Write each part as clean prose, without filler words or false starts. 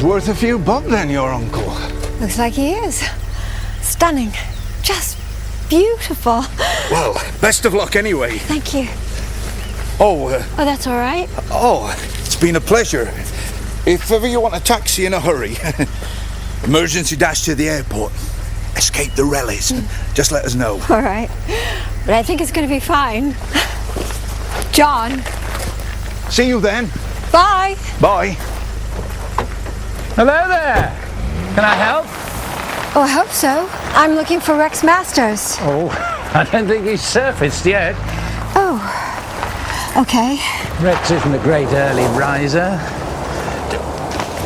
worth a few bob then, your uncle. Looks like he is. Stunning. Just beautiful. Well, best of luck anyway. Thank you. Oh, that's all right. Oh, it's been a pleasure. If ever you want a taxi in a hurry, emergency dash to the airport, escape the rallies, just let us know. All right. But I think it's going to be fine. John. See you then. Bye. Bye. Hello there. Can I help? Oh, I hope so. I'm looking for Rex Masters. Oh, I don't think he's surfaced yet. Oh, okay. Rex isn't a great early riser.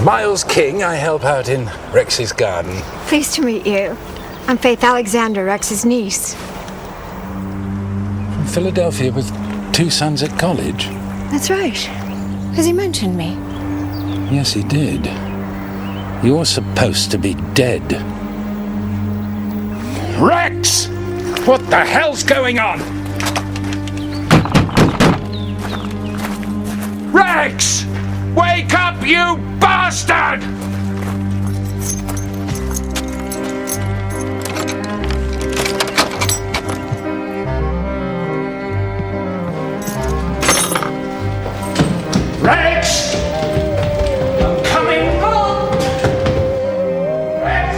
Miles King, I help out in Rex's garden. Pleased to meet you. I'm Faith Alexander, Rex's niece. From Philadelphia with 2 sons at college. That's right. Has he mentioned me? Yes, he did. You're supposed to be dead. Rex! What the hell's going on? Rex! Wake up, you bastard! Rex! I'm coming home! Rex!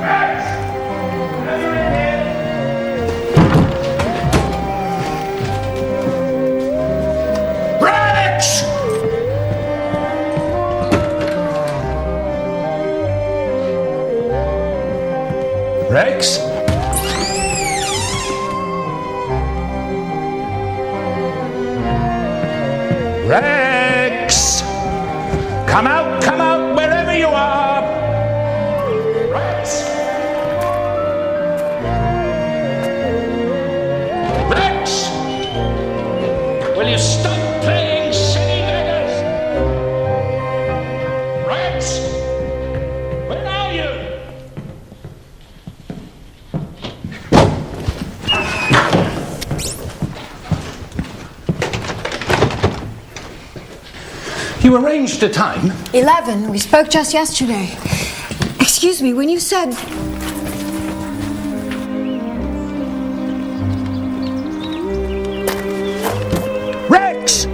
Rex! Rex! Rex? Rex! Come out, wherever you are! Rex! Rex! Will you stop playing silly beggars? Rex! Where are you? You arranged a time? 11. We spoke just yesterday. Excuse me, when you said... Rex!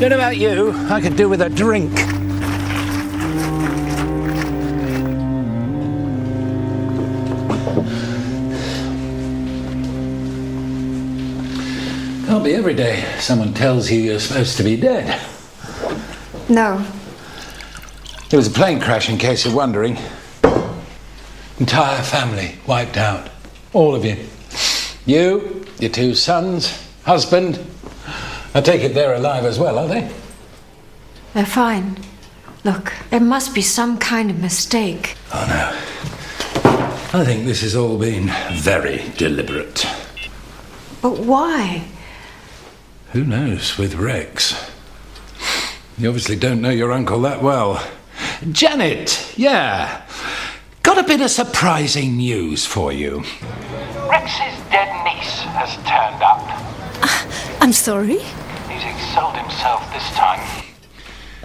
Don't know about you, I could do with a drink. Can't be every day someone tells you you're supposed to be dead. No. There was a plane crash, in case you're wondering. Entire family wiped out. All of you. You, your 2 sons, husband. I take it they're alive as well, are they? They're fine. Look, there must be some kind of mistake. Oh, no. I think this has all been very deliberate. But why? Who knows with Rex? You obviously don't know your uncle that well. Janet, yeah. Got a bit of surprising news for you. Rex's dead niece has turned up. I'm sorry? He's exiled himself this time.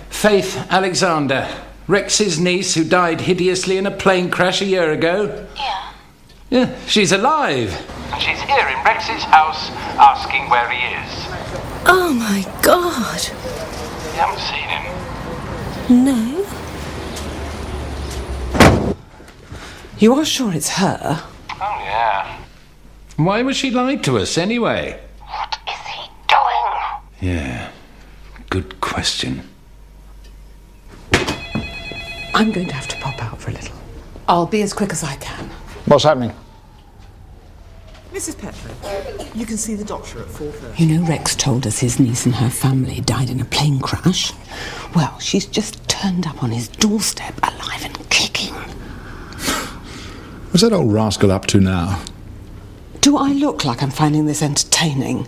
Faith Alexander, Rex's niece who died hideously in a plane crash a year ago. Yeah, she's alive. And she's here in Rex's house asking where he is. Oh my God. You haven't seen him? No. You are sure it's her? Oh, yeah. Why was she lied to us anyway? What is he doing? Yeah, good question. I'm going to have to pop out for a little. I'll be as quick as I can. What's happening? Mrs. Petro, you can see the doctor at 4:30. You know, Rex told us his niece and her family died in a plane crash. Well, she's just turned up on his doorstep, alive and kicking. What's that old rascal up to now? Do I look like I'm finding this entertaining?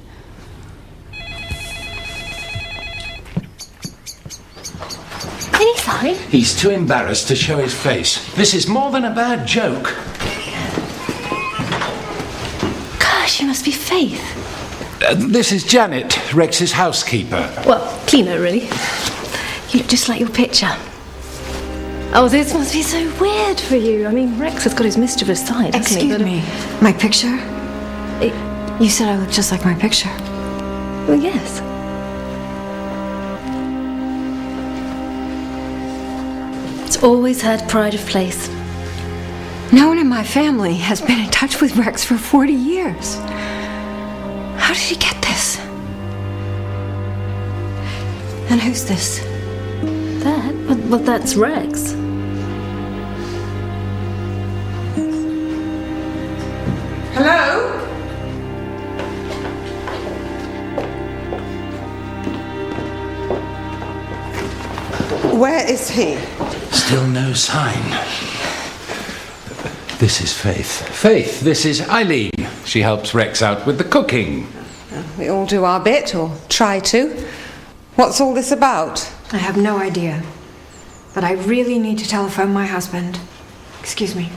Any Sorry? He's too embarrassed to show his face. This is more than a bad joke. Gosh, you must be Faith. This is Janet, Rex's housekeeper. Well, cleaner, really. You look just like your picture. Oh, this must be so weird for you. I mean, Rex has got his mischievous side, hasn't he? Excuse me. My picture? You said I look just like my picture. Well, yes. It's always had pride of place. No one in my family has been in touch with Rex for 40 years. How did he get this? And who's this? That? Well, that's Rex. Hello? Where is he? Still no sign. This is Faith. Faith, this is Eileen. She helps Rex out with the cooking. We all do our bit, or try to. What's all this about? I have no idea. But I really need to telephone my husband. Excuse me.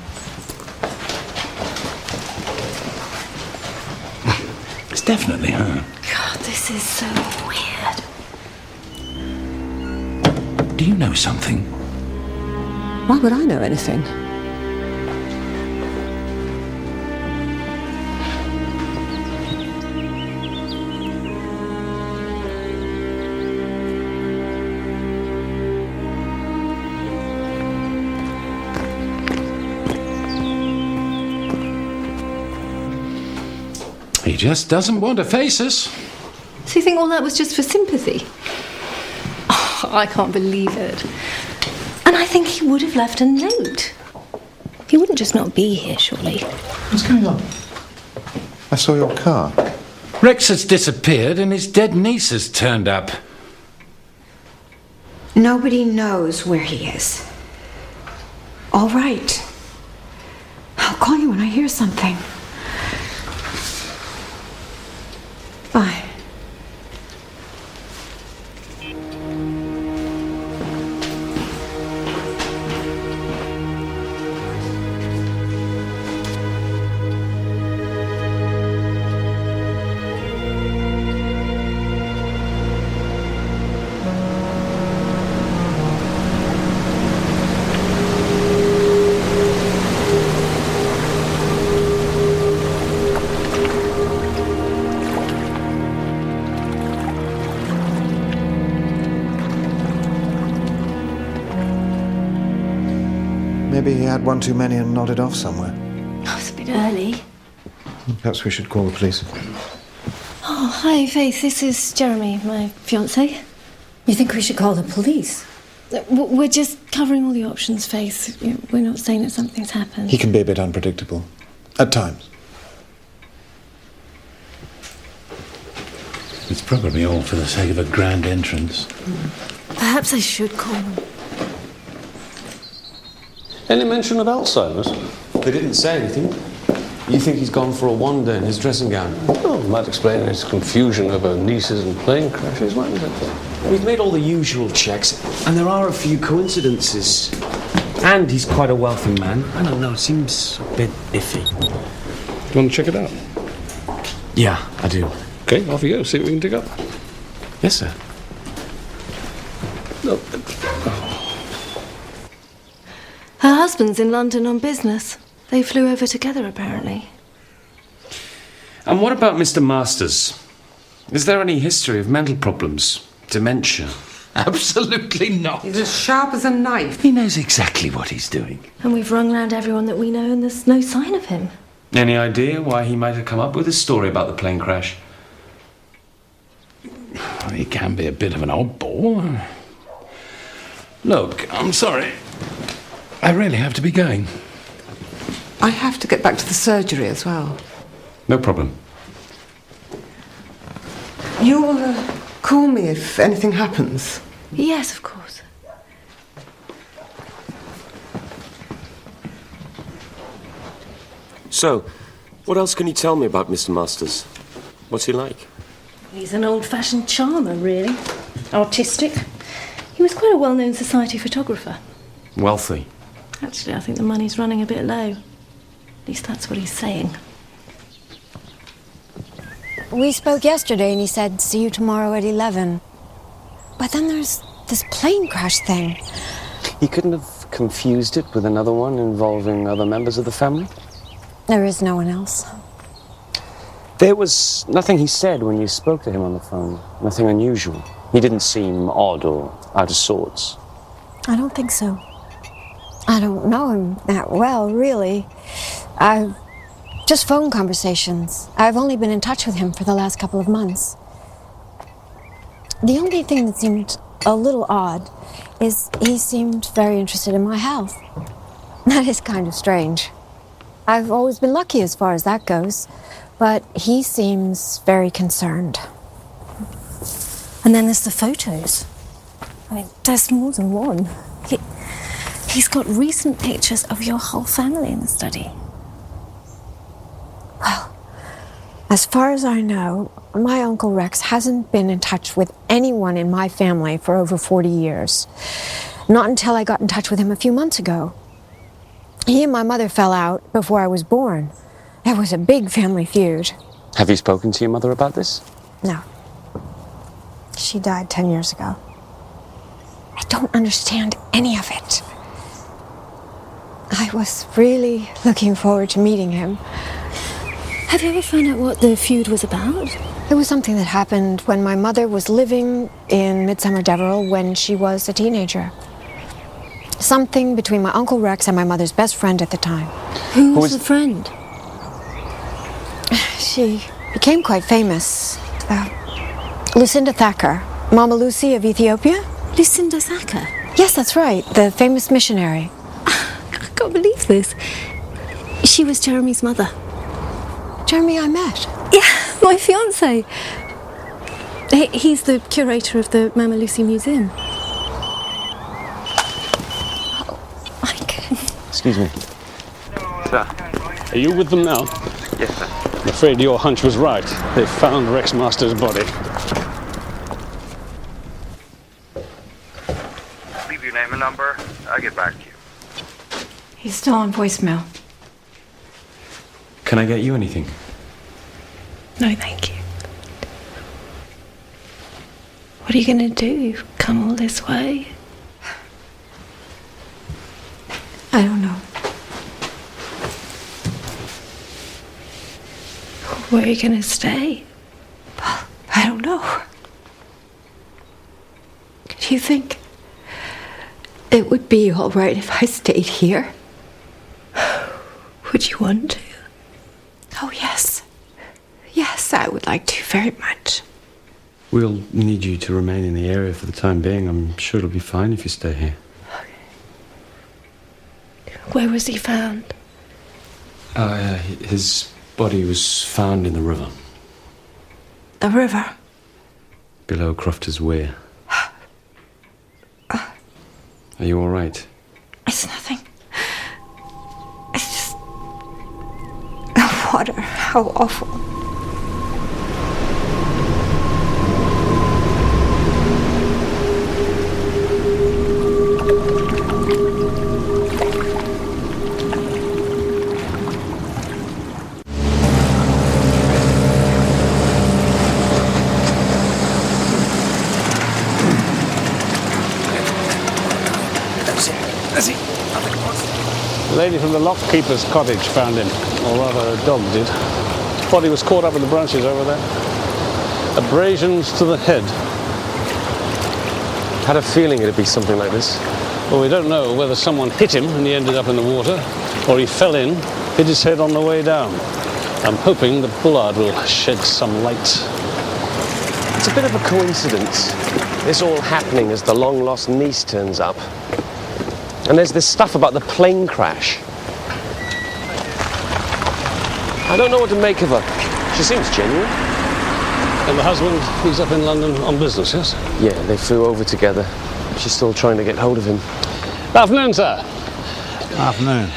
It's definitely her. God, this is so weird. Do you know something? Why would I know anything? He just doesn't want to face us. So you think all that was just for sympathy? Oh, I can't believe it. And I think he would have left a note. He wouldn't just not be here, surely. What's going on? I saw your car. Rex has disappeared and his dead niece has turned up. Nobody knows where he is. All right. I'll call you when I hear something. Bye. Maybe he had one too many and nodded off somewhere. Oh, it's a bit early. Perhaps we should call the police. Oh, hi, Faith. This is Jeremy, my fiancé. You think we should call the police? We're just covering all the options, Faith. We're not saying that something's happened. He can be a bit unpredictable. At times. It's probably all for the sake of a grand entrance. Perhaps I should call them. Any mention of Alzheimer's? They didn't say anything. You think he's gone for a wander in his dressing gown? Well, might explain his confusion over nieces and plane crashes, mightn't it? We've made all the usual checks, and there are a few coincidences. And he's quite a wealthy man. I don't know, it seems a bit iffy. Do you want to check it out? Yeah, I do. Okay, off you go. See what we can dig up. Yes, sir. No. Her husband's in London on business. They flew over together, apparently. And what about Mr. Masters? Is there any history of mental problems? Dementia? Absolutely not. He's as sharp as a knife. He knows exactly what he's doing. And we've rung round everyone that we know, and there's no sign of him. Any idea why he might have come up with a story about the plane crash? He can be a bit of an oddball. Look, I'm sorry. I really have to be going. I have to get back to the surgery as well. No problem. You'll call me if anything happens. Yes, of course. So, what else can you tell me about Mr. Masters? What's he like? He's an old-fashioned charmer, really. Artistic. He was quite a well-known society photographer. Wealthy. Actually, I think the money's running a bit low. At least that's what he's saying. We spoke yesterday and he said, see you tomorrow at 11. But then there's this plane crash thing. He couldn't have confused it with another one involving other members of the family? There is no one else. There was nothing he said when you spoke to him on the phone. Nothing unusual. He didn't seem odd or out of sorts. I don't think so. I don't know him that well, really. Just phone conversations. I've only been in touch with him for the last couple of months. The only thing that seemed a little odd is he seemed very interested in my health. That is kind of strange. I've always been lucky as far as that goes, but he seems very concerned. And then there's the photos. I mean, there's more than one. He's got recent pictures of your whole family in the study. Well, as far as I know, my Uncle Rex hasn't been in touch with anyone in my family for over 40 years. Not until I got in touch with him a few months ago. He and my mother fell out before I was born. It was a big family feud. Have you spoken to your mother about this? No. She died 10 years ago. I don't understand any of it. I was really looking forward to meeting him. Have you ever found out what the feud was about? It was something that happened when my mother was living in Midsomer Deverell when she was a teenager. Something between my Uncle Rex and my mother's best friend at the time. Who was the friend? She became quite famous. Lucinda Thacker, Mama Lucy of Ethiopia. Lucinda Thacker? Yes, that's right, the famous missionary. I can't believe this. She was Jeremy's mother. Jeremy I met. Yeah, my fiancé. He's the curator of the Mama Lucy Museum. Excuse me. Sir. Are you with them now? Yes, sir. I'm afraid your hunch was right. They found Rex Master's body. Leave your name and number. I'll get back to you. He's still on voicemail. Can I get you anything? No, thank you. What are you going to do? You've come all this way. I don't know. Where are you going to stay? Well, I don't know. Do you think it would be all right if I stayed here? Would you want to? Oh, yes. Yes, I would like to very much. We'll need you to remain in the area for the time being. I'm sure it'll be fine if you stay here. Where was he found? His body was found in the river. The river? Below Crofter's Weir. Are you all right? It's nothing. It's just... the water. How awful. The lady from the lockkeeper's cottage found him, or rather a dog did. Body was caught up in the branches over there. Abrasions to the head. Had a feeling it'd be something like this. Well, we don't know whether someone hit him and he ended up in the water, or he fell in, hit his head on the way down. I'm hoping the bollard will shed some light. It's a bit of a coincidence. This all happening as the long-lost niece turns up. And there's this stuff about the plane crash. I don't know what to make of her. She seems genuine. And the husband, he's up in London on business, yes? Yeah, they flew over together. She's still trying to get hold of him. Afternoon, sir. Afternoon.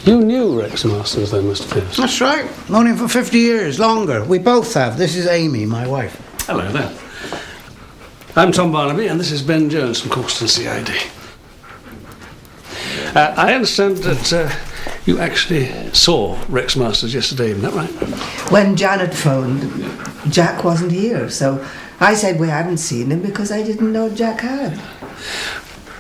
You knew Rex Masters then, Mr. Pierce? That's right. Known him for 50 years, longer. We both have. This is Amy, my wife. Hello there. I'm Tom Barnaby, and this is Ben Jones from Causton CID. I understand that you actually saw Rex Masters yesterday, isn't that right? When Janet phoned, Jack wasn't here, so I said we hadn't seen him because I didn't know Jack had.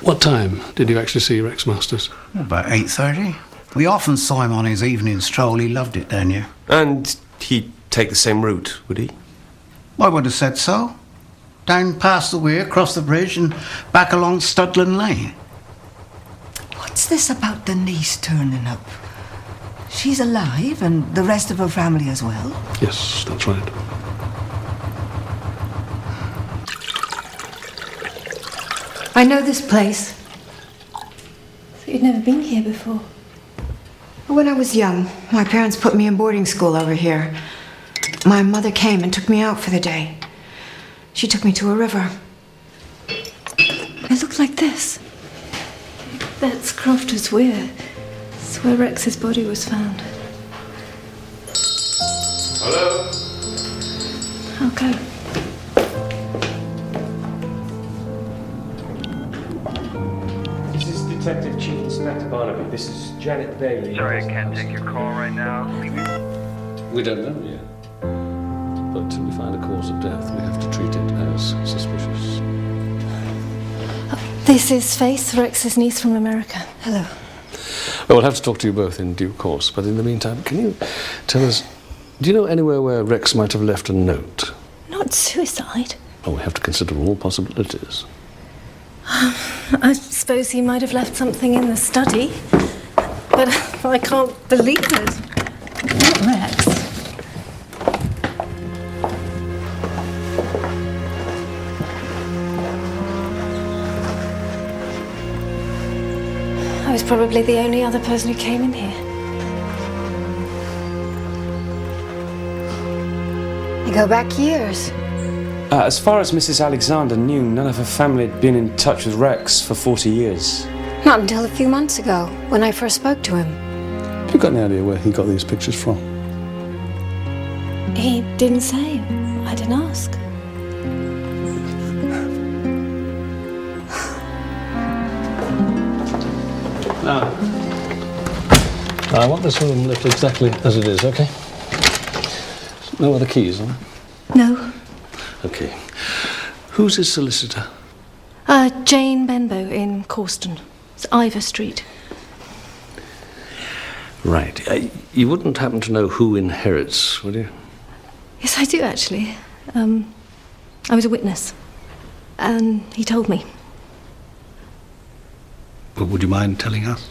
What time did you actually see Rex Masters? About 8:30. We often saw him on his evening stroll. He loved it down here. And he'd take the same route, would he? I would have said so. Down past the weir, across the bridge, and back along Studland Lane. What's this about the niece turning up? She's alive, and the rest of her family as well? Yes, that's right. I know this place. So you'd never been here before? When I was young, my parents put me in boarding school over here. My mother came and took me out for the day. She took me to a river. It looked like this. That's Crofter's Weir. It's where Rex's body was found. Hello? I'll go. This is Detective Chief Inspector Barnaby. This is Janet Bailey. Sorry, I can't take your call right now. We don't know yet. But until we find a cause of death, we have to treat it as suspicious. This is Faith, Rex's niece from America. Hello. Well, we'll have to talk to you both in due course, but in the meantime, can you tell us, do you know anywhere where Rex might have left a note? Not suicide. Oh, we have to consider all possibilities. I suppose he might have left something in the study, but I can't believe it. Not Rex. I was probably the only other person who came in here. You go back years. As far as Mrs. Alexander knew, none of her family had been in touch with Rex for 40 years. Not until a few months ago, when I first spoke to him. Have you got any idea where he got these pictures from? He didn't say. I didn't ask. Now, I want this room left exactly as it is, okay? No other keys, huh? No. Okay. Who's his solicitor? Jane Benbow in Causton. It's Ivor Street. Right. You wouldn't happen to know who inherits, would you? Yes, I do, actually. I was a witness. And he told me. But would you mind telling us?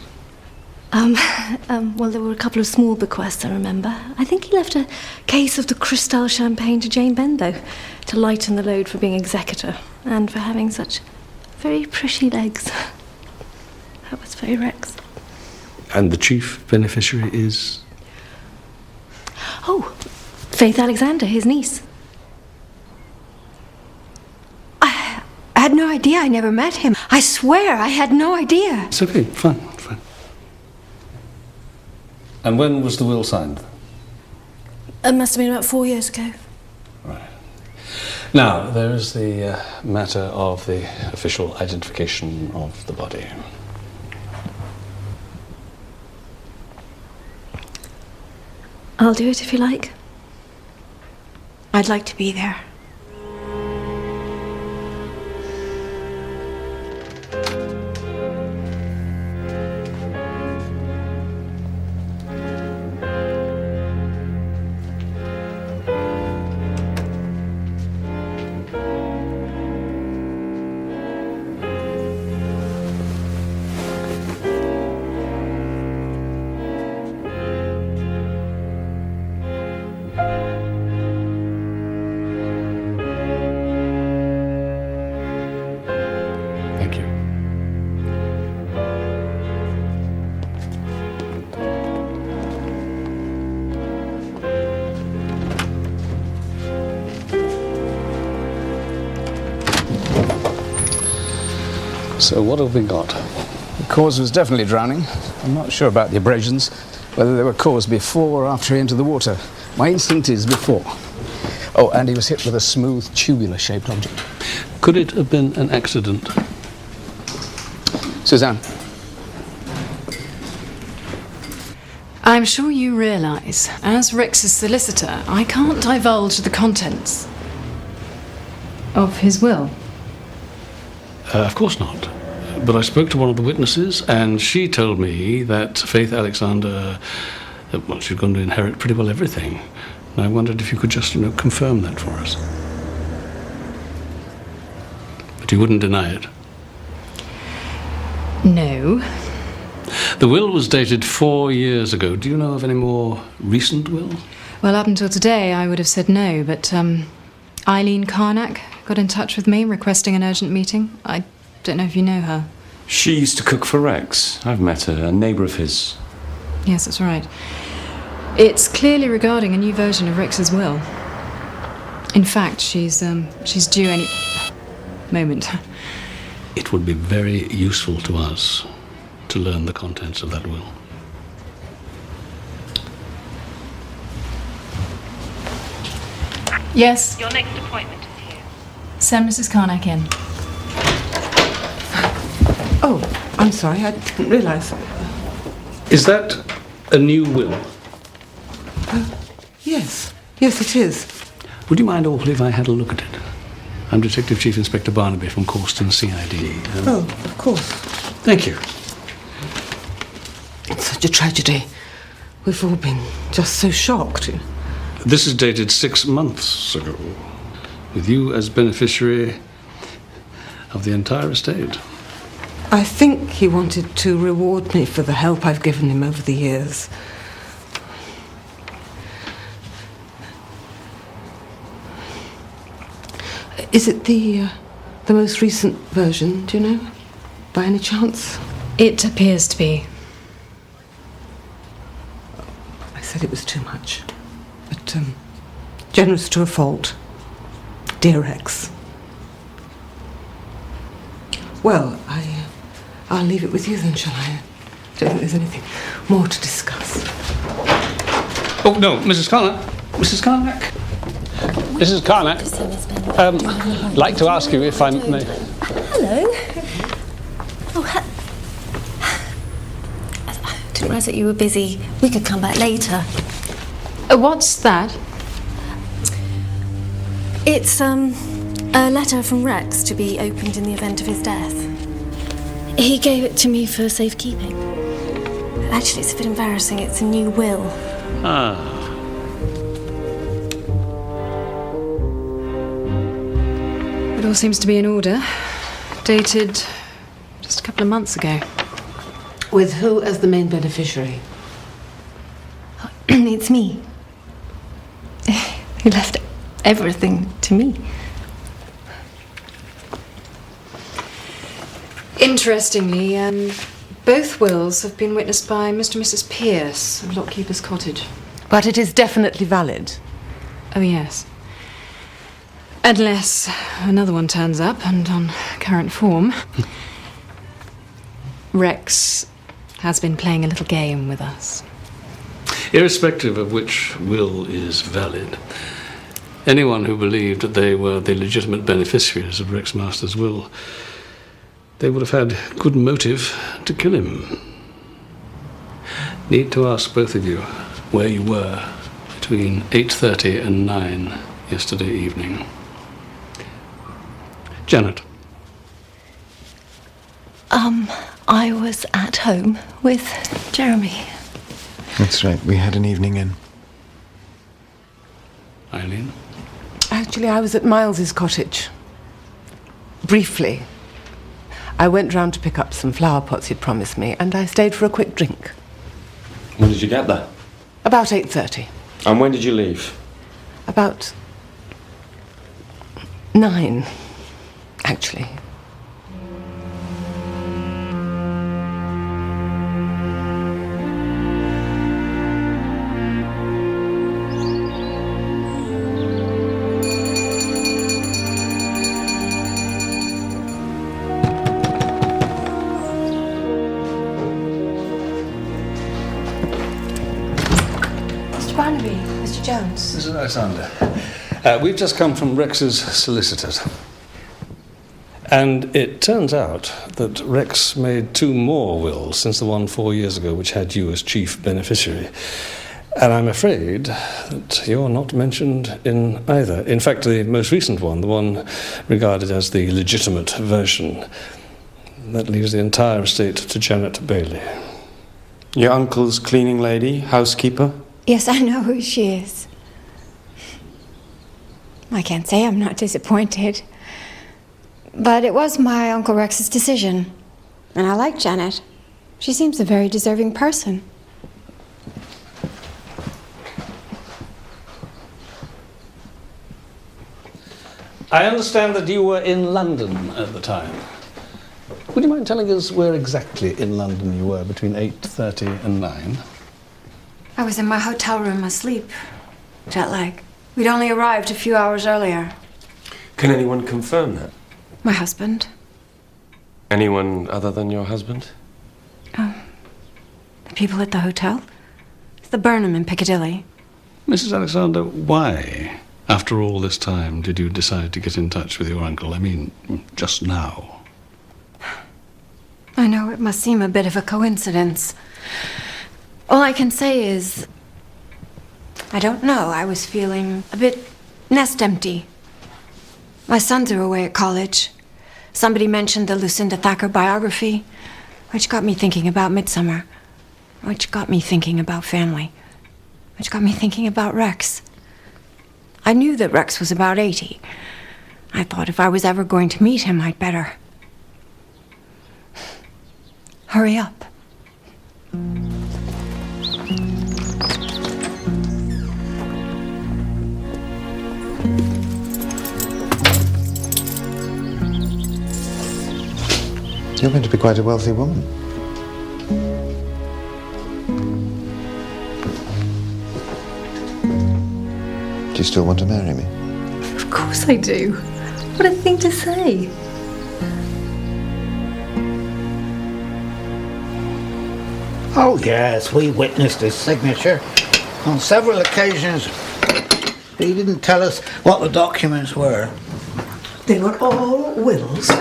Well, there were a couple of small bequests, I remember. I think he left a case of the Cristal champagne to Jane Benbow to lighten the load for being executor and for having such very pretty legs. That was very Rex. And the chief beneficiary is? Oh, Faith Alexander, his niece. I had no idea. I never met him. I swear I had no idea. It's okay, fine. And when was the will signed? It must have been about 4 years ago. Right. Now, there is the matter of the official identification of the body. I'll do it if you like. I'd like to be there. So what have we got? The cause was definitely drowning. I'm not sure about the abrasions, whether they were caused before or after he entered the water. My instinct is before. Oh, and he was hit with a smooth, tubular-shaped object. Could it have been an accident? Suzanne. I'm sure you realise, as Rex's solicitor, I can't divulge the contents of his will. Of course not. But I spoke to one of the witnesses, and she told me that Faith Alexander, well, she's going to inherit pretty well everything. And I wondered if you could just, confirm that for us. But you wouldn't deny it? No. The will was dated 4 years ago. Do you know of any more recent will? Well, up until today, I would have said no, but Eileen Karnak got in touch with me requesting an urgent meeting. I don't know if you know her. She used to cook for Rex. I've met her, a neighbour of his. Yes, that's right. It's clearly regarding a new version of Rex's will. In fact, she's due any moment. It would be very useful to us to learn the contents of that will. Yes? Your next appointment is here. Send Mrs. Karnak in. Oh, I'm sorry, I didn't realise. Is that a new will? Yes. Yes, it is. Would you mind awfully if I had a look at it? I'm Detective Chief Inspector Barnaby from Corston CID. Oh, of course. Thank you. It's such a tragedy. We've all been just so shocked. This is dated 6 months ago, with you as beneficiary of the entire estate. I think he wanted to reward me for the help I've given him over the years. Is it the most recent version, do you know, by any chance? It appears to be. I said it was too much. But, generous to a fault. Dear Rex. Well, I'll leave it with you then, shall I? Don't think there's anything more to discuss. Oh, no, Mrs. Karnak. Mrs. Karnak. Mrs. Karnak, I'd like to ask you if I may... Hello. Oh, I didn't realise that you were busy. We could come back later. What's that? It's, a letter from Rex to be opened in the event of his death. He gave it to me for safekeeping. Actually, it's a bit embarrassing. It's a new will. Ah. It all seems to be in order. Dated just a couple of months ago. With who as the main beneficiary? It's me. He left everything to me. Interestingly, both wills have been witnessed by Mr. and Mrs. Pierce of Lockkeeper's Cottage. But it is definitely valid. Oh, yes. Unless another one turns up and on current form. Rex has been playing a little game with us. Irrespective of which will is valid, anyone who believed that they were the legitimate beneficiaries of Rex Masters' will, they would have had good motive to kill him. Need to ask both of you where you were between 8:30 and 9 yesterday evening. Janet. I was at home with Jeremy. That's right, we had an evening in. Eileen? Actually, I was at Miles's cottage. Briefly. I went round to pick up some flower pots he'd promised me, and I stayed for a quick drink. When did you get there? About 8:30. And when did you leave? About 9, actually. Mr. Barnaby, Mr. Jones. Mrs. Alexander, we've just come from Rex's solicitors. And it turns out that Rex made 2 more wills since the one 4 years ago, which had you as chief beneficiary. And I'm afraid that you're not mentioned in either. In fact, the most recent one, the one regarded as the legitimate version, that leaves the entire estate to Janet Bailey. Your uncle's cleaning lady, housekeeper? Yes, I know who she is. I can't say I'm not disappointed. But it was my Uncle Rex's decision. And I like Janet. She seems a very deserving person. I understand that you were in London at the time. Would you mind telling us where exactly in London you were between 8:30 and 9? I was in my hotel room asleep. Jet lag. We'd only arrived a few hours earlier. Can anyone confirm that? My husband. Anyone other than your husband? The people at the hotel. It's the Burnham in Piccadilly. Mrs. Alexander, why, after all this time, did you decide to get in touch with your uncle? I mean, just now. I know it must seem a bit of a coincidence. All I can say is, I don't know, I was feeling a bit nest empty. My sons are away at college. Somebody mentioned the Lucinda Thacker biography, which got me thinking about Midsomer, which got me thinking about family, which got me thinking about Rex. I knew that Rex was about 80. I thought if I was ever going to meet him, I'd better hurry up. You're going to be quite a wealthy woman. Do you still want to marry me? Of course I do. What a thing to say. Oh, yes, we witnessed his signature on several occasions. He didn't tell us what the documents were. They were all wills.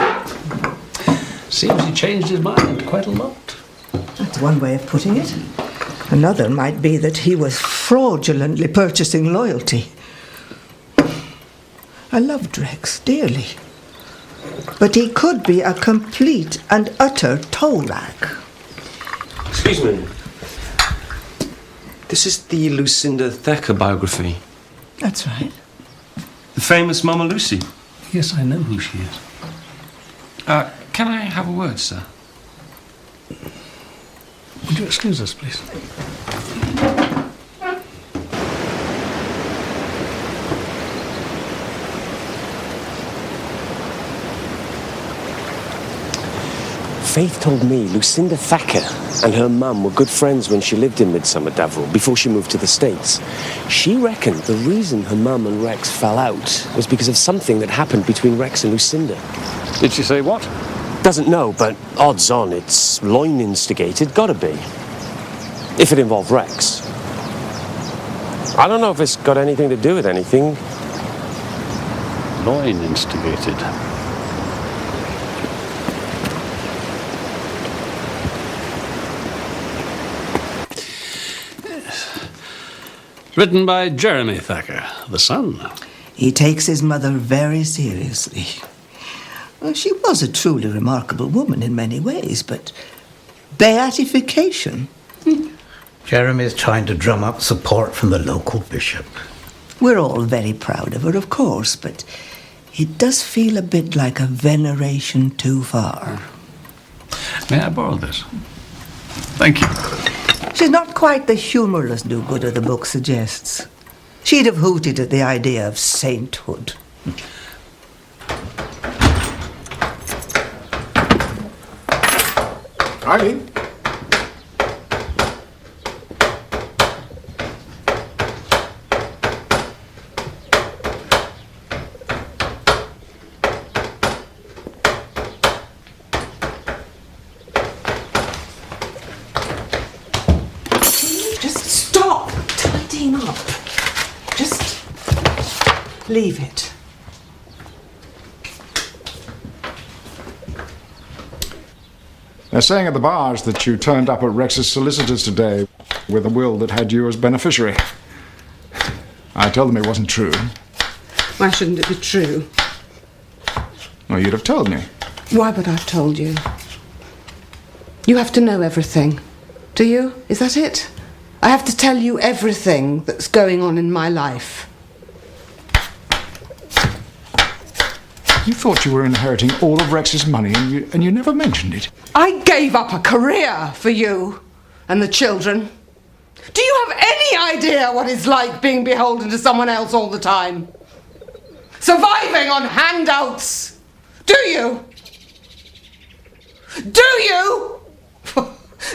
Seems he changed his mind quite a lot. That's one way of putting it. Another might be that he was fraudulently purchasing loyalty. I loved Rex dearly. But he could be a complete and utter toe rag. Excuse me. This is the Lucinda Thacker biography. That's right. The famous Mama Lucy. Yes, I know who she is. Can I have a word, sir? Would you excuse us, please? Faith told me Lucinda Thacker and her mum were good friends when she lived in Midsomer, Davral, before she moved to the States. She reckoned the reason her mum and Rex fell out was because of something that happened between Rex and Lucinda. Did she say what? Doesn't know, but odds on it's loin instigated, gotta be. If it involved Rex. I don't know if it's got anything to do with anything. Loin instigated. Written by Jeremy Thacker, the son. He takes his mother very seriously. Well, she was a truly remarkable woman in many ways, but beatification? Jeremy's trying to drum up support from the local bishop. We're all very proud of her, of course, but it does feel a bit like a veneration too far. May I borrow this? Thank you. She's not quite the humorless do-gooder the book suggests. She'd have hooted at the idea of sainthood. Eileen? Just stop tidying up. Leave it. They're saying at the bars that you turned up at Rex's solicitors today with a will that had you as beneficiary. I told them it wasn't true. Why shouldn't it be true? Well, you'd have told me. Why would I have told you? You have to know everything. Do you? Is that it? I have to tell you everything that's going on in my life. You thought you were inheriting all of Rex's money and you never mentioned it. I gave up a career for you and the children. Do you have any idea what it's like being beholden to someone else all the time? Surviving on handouts? Do you? Do you?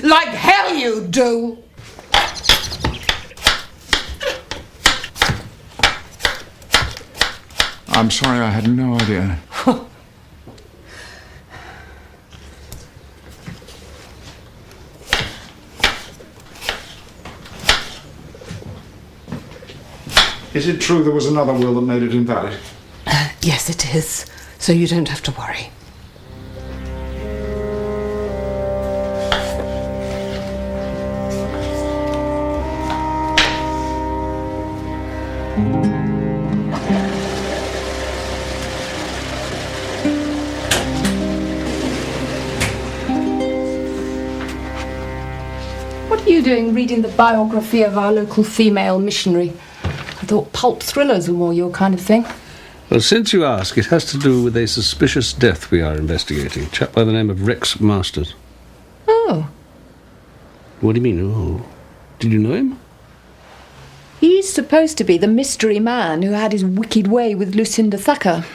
Like hell you do. I'm sorry, I had no idea. Is it true there was another will that made it invalid? Yes, it is. So you don't have to worry. What are you doing reading the biography of our local female missionary? I thought pulp thrillers were more your kind of thing. Well, since you ask, it has to do with a suspicious death we are investigating. A chap by the name of Rex Masters. Oh. What do you mean, oh? Did you know him? He's supposed to be the mystery man who had his wicked way with Lucinda Thacker.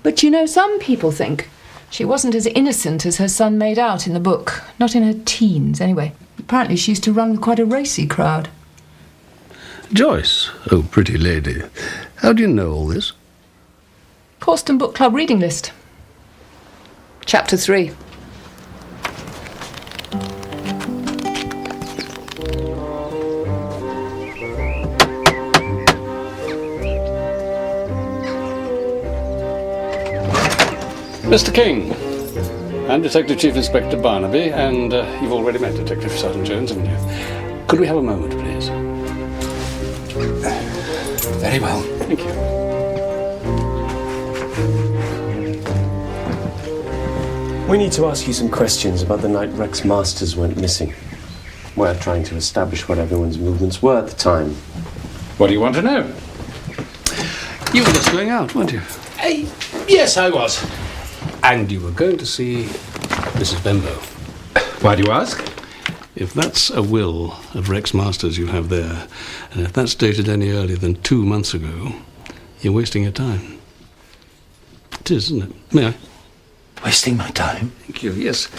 But you know, some people think she wasn't as innocent as her son made out in the book. Not in her teens, anyway. Apparently she used to run with quite a racy crowd. Joyce? Oh, pretty lady. How do you know all this? Causton Book Club reading list. Chapter 3. Mr. King, I'm Detective Chief Inspector Barnaby, and you've already met Detective Sergeant Jones, haven't you? Could we have a moment, please? Very well. Thank you. We need to ask you some questions about the night Rex Masters went missing. We're trying to establish what everyone's movements were at the time. What do you want to know? You were just going out, weren't you? Yes, I was. And you were going to see Mrs. Benbow. Why do you ask? If that's a will of Rex Masters you have there, and if that's dated any earlier than 2 months ago, you're wasting your time. It is, isn't it? May I? Wasting my time? Thank you, yes.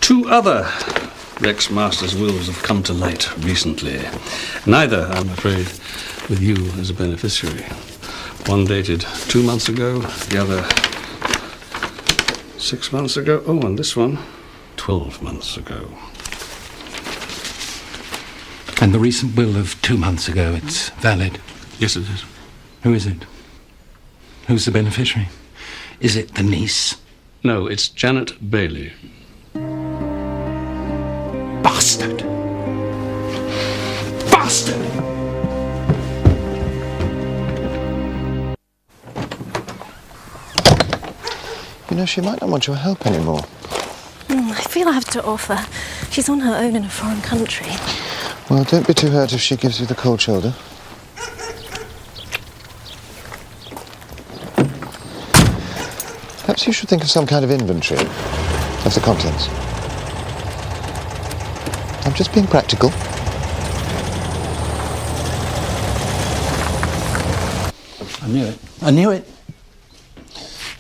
2 other Rex Masters' wills have come to light recently. Neither, I'm afraid, with you as a beneficiary. One dated 2 months ago, the other 6 months ago. Oh, and this one, 12 months ago. And the recent will of 2 months ago, it's valid? Yes, it is. Who is it? Who's the beneficiary? Is it the niece? No, it's Janet Bailey. Bastard! Bastard! You know, she might not want your help anymore. I feel I have to offer. She's on her own in a foreign country. Well, don't be too hurt if she gives you the cold shoulder. Perhaps you should think of some kind of inventory of the contents. I'm just being practical. I knew it. I knew it.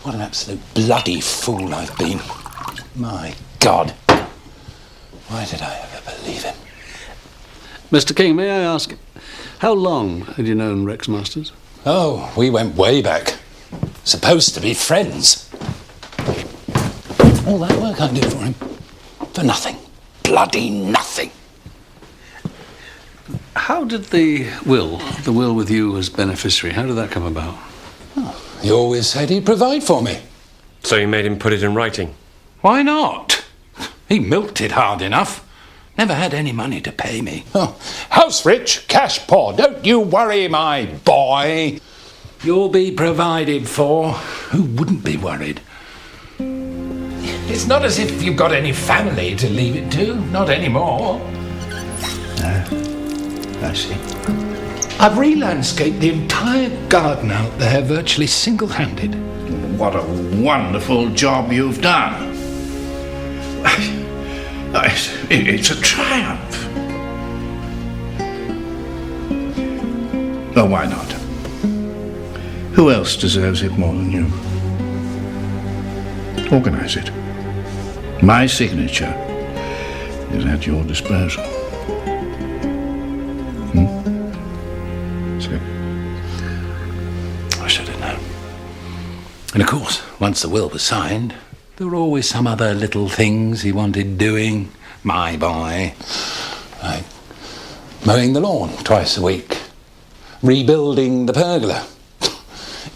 What an absolute bloody fool I've been. My God. Why did I ever believe him? Mr. King, may I ask, how long had you known Rex Masters? Oh, we went way back. Supposed to be friends. All that work I did for him. For nothing. Bloody nothing. How did the will with you as beneficiary, how did that come about? He always said he'd provide for me. So you made him put it in writing? Why not? He milked it hard enough. Never had any money to pay me. Oh, house rich, cash poor. Don't you worry, my boy. You'll be provided for. Who wouldn't be worried? It's not as if you've got any family to leave it to. Not anymore. I see. I've re-landscaped the entire garden out there virtually single-handed. What a wonderful job you've done. It's a triumph. Oh, why not? Who else deserves it more than you? Organize it. My signature is at your disposal. So, I should have known. And of course, once the will was signed, there were always some other little things he wanted doing, my boy. Like mowing the lawn twice a week, rebuilding the pergola,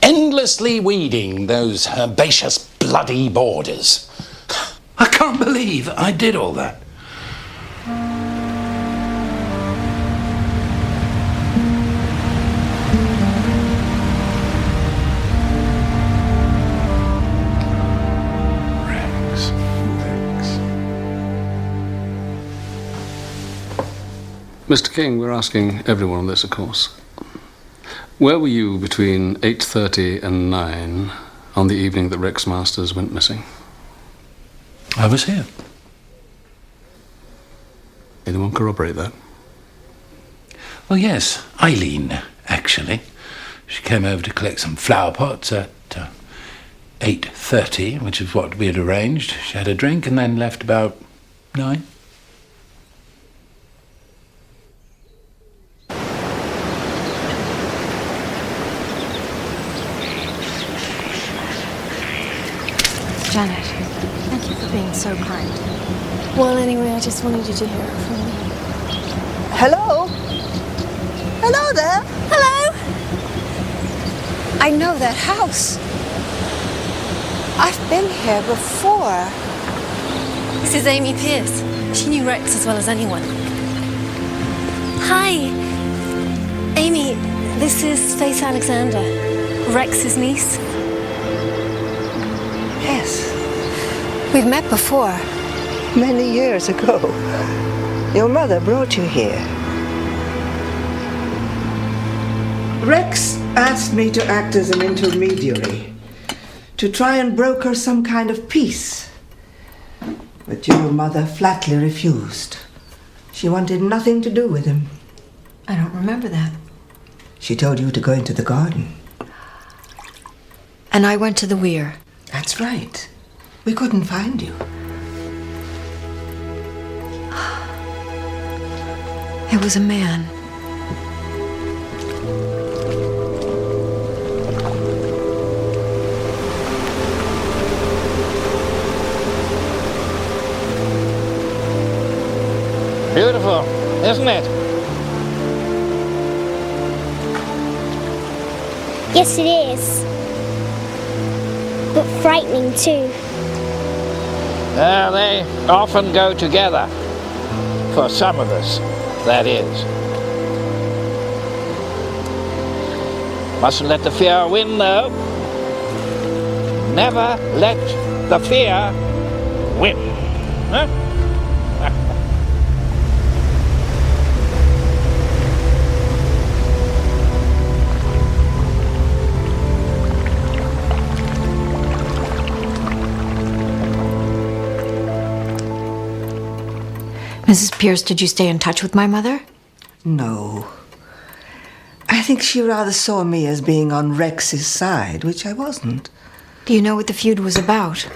endlessly weeding those herbaceous bloody borders. I can't believe I did all that. Mr. King, we're asking everyone this, of course. Where were you between 8:30 and 9 on the evening that Rex Masters went missing? I was here. Anyone corroborate that? Well, yes, Eileen, actually. She came over to collect some flower pots at 8:30, which is what we had arranged. She had a drink and then left about 9. Janet, thank you for being so kind. Well, anyway, I just wanted you to hear it from me. Hello? Hello there? Hello? I know that house. I've been here before. This is Amy Pierce. She knew Rex as well as anyone. Hi. Amy, this is Faith Alexander, Rex's niece. Yes. We've met before. Many years ago. Your mother brought you here. Rex asked me to act as an intermediary, to try and broker some kind of peace. But your mother flatly refused. She wanted nothing to do with him. I don't remember that. She told you to go into the garden. And I went to the weir. That's right. We couldn't find you. It was a man. Beautiful, isn't it? Yes, it is. But frightening too. They often go together. For some of us, that is. Mustn't let the fear win, though. Never let the fear win. Huh? Mrs. Pierce, did you stay in touch with my mother? No. I think she rather saw me as being on Rex's side, which I wasn't. Do you know what the feud was about?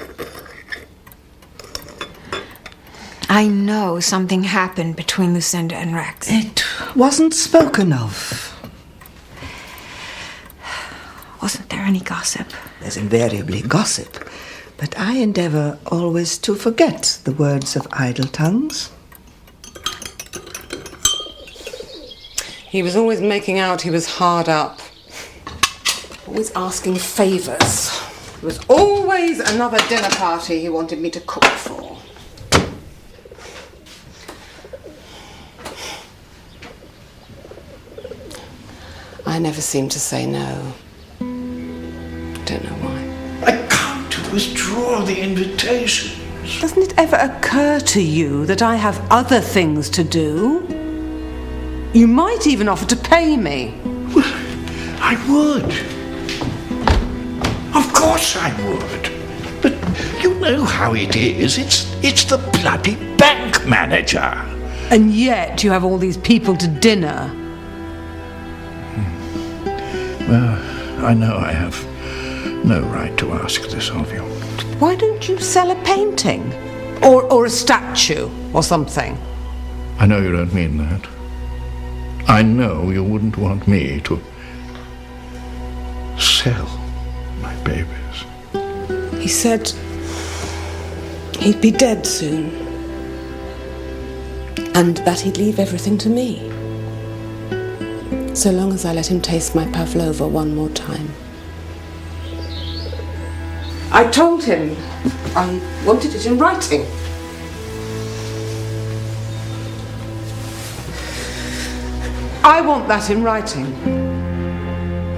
I know something happened between Lucinda and Rex. It wasn't spoken of. Wasn't there any gossip? There's invariably gossip, but I endeavor always to forget the words of idle tongues. He was always making out he was hard up. Always asking favours. There was always another dinner party he wanted me to cook for. I never seem to say no. Don't know why. I can't withdraw the invitation. Doesn't it ever occur to you that I have other things to do? You might even offer to pay me. I would. Of course I would. But you know how it is. It's the bloody bank manager. And yet you have all these people to dinner. Well, I know I have no right to ask this of you. Why don't you sell a painting? Or a statue or something? I know you don't mean that. I know you wouldn't want me to sell my babies. He said he'd be dead soon. And that he'd leave everything to me. So long as I let him taste my pavlova one more time. I told him I wanted it in writing. I want that in writing.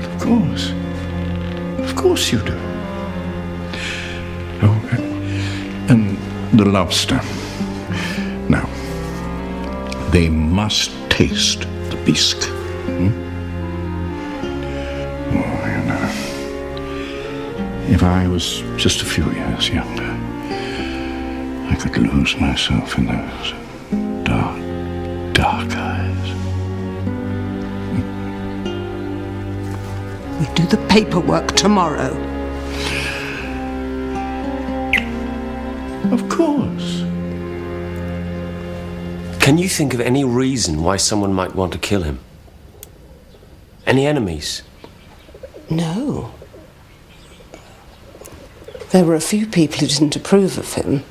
Of course. Of course you do. Oh, and the lobster. Now, they must taste the bisque. Oh, you know. If I was just a few years younger, I could lose myself in those dark, dark eyes. We do the paperwork tomorrow. Of course. Can you think of any reason why someone might want to kill him? Any enemies? No. There were a few people who didn't approve of him,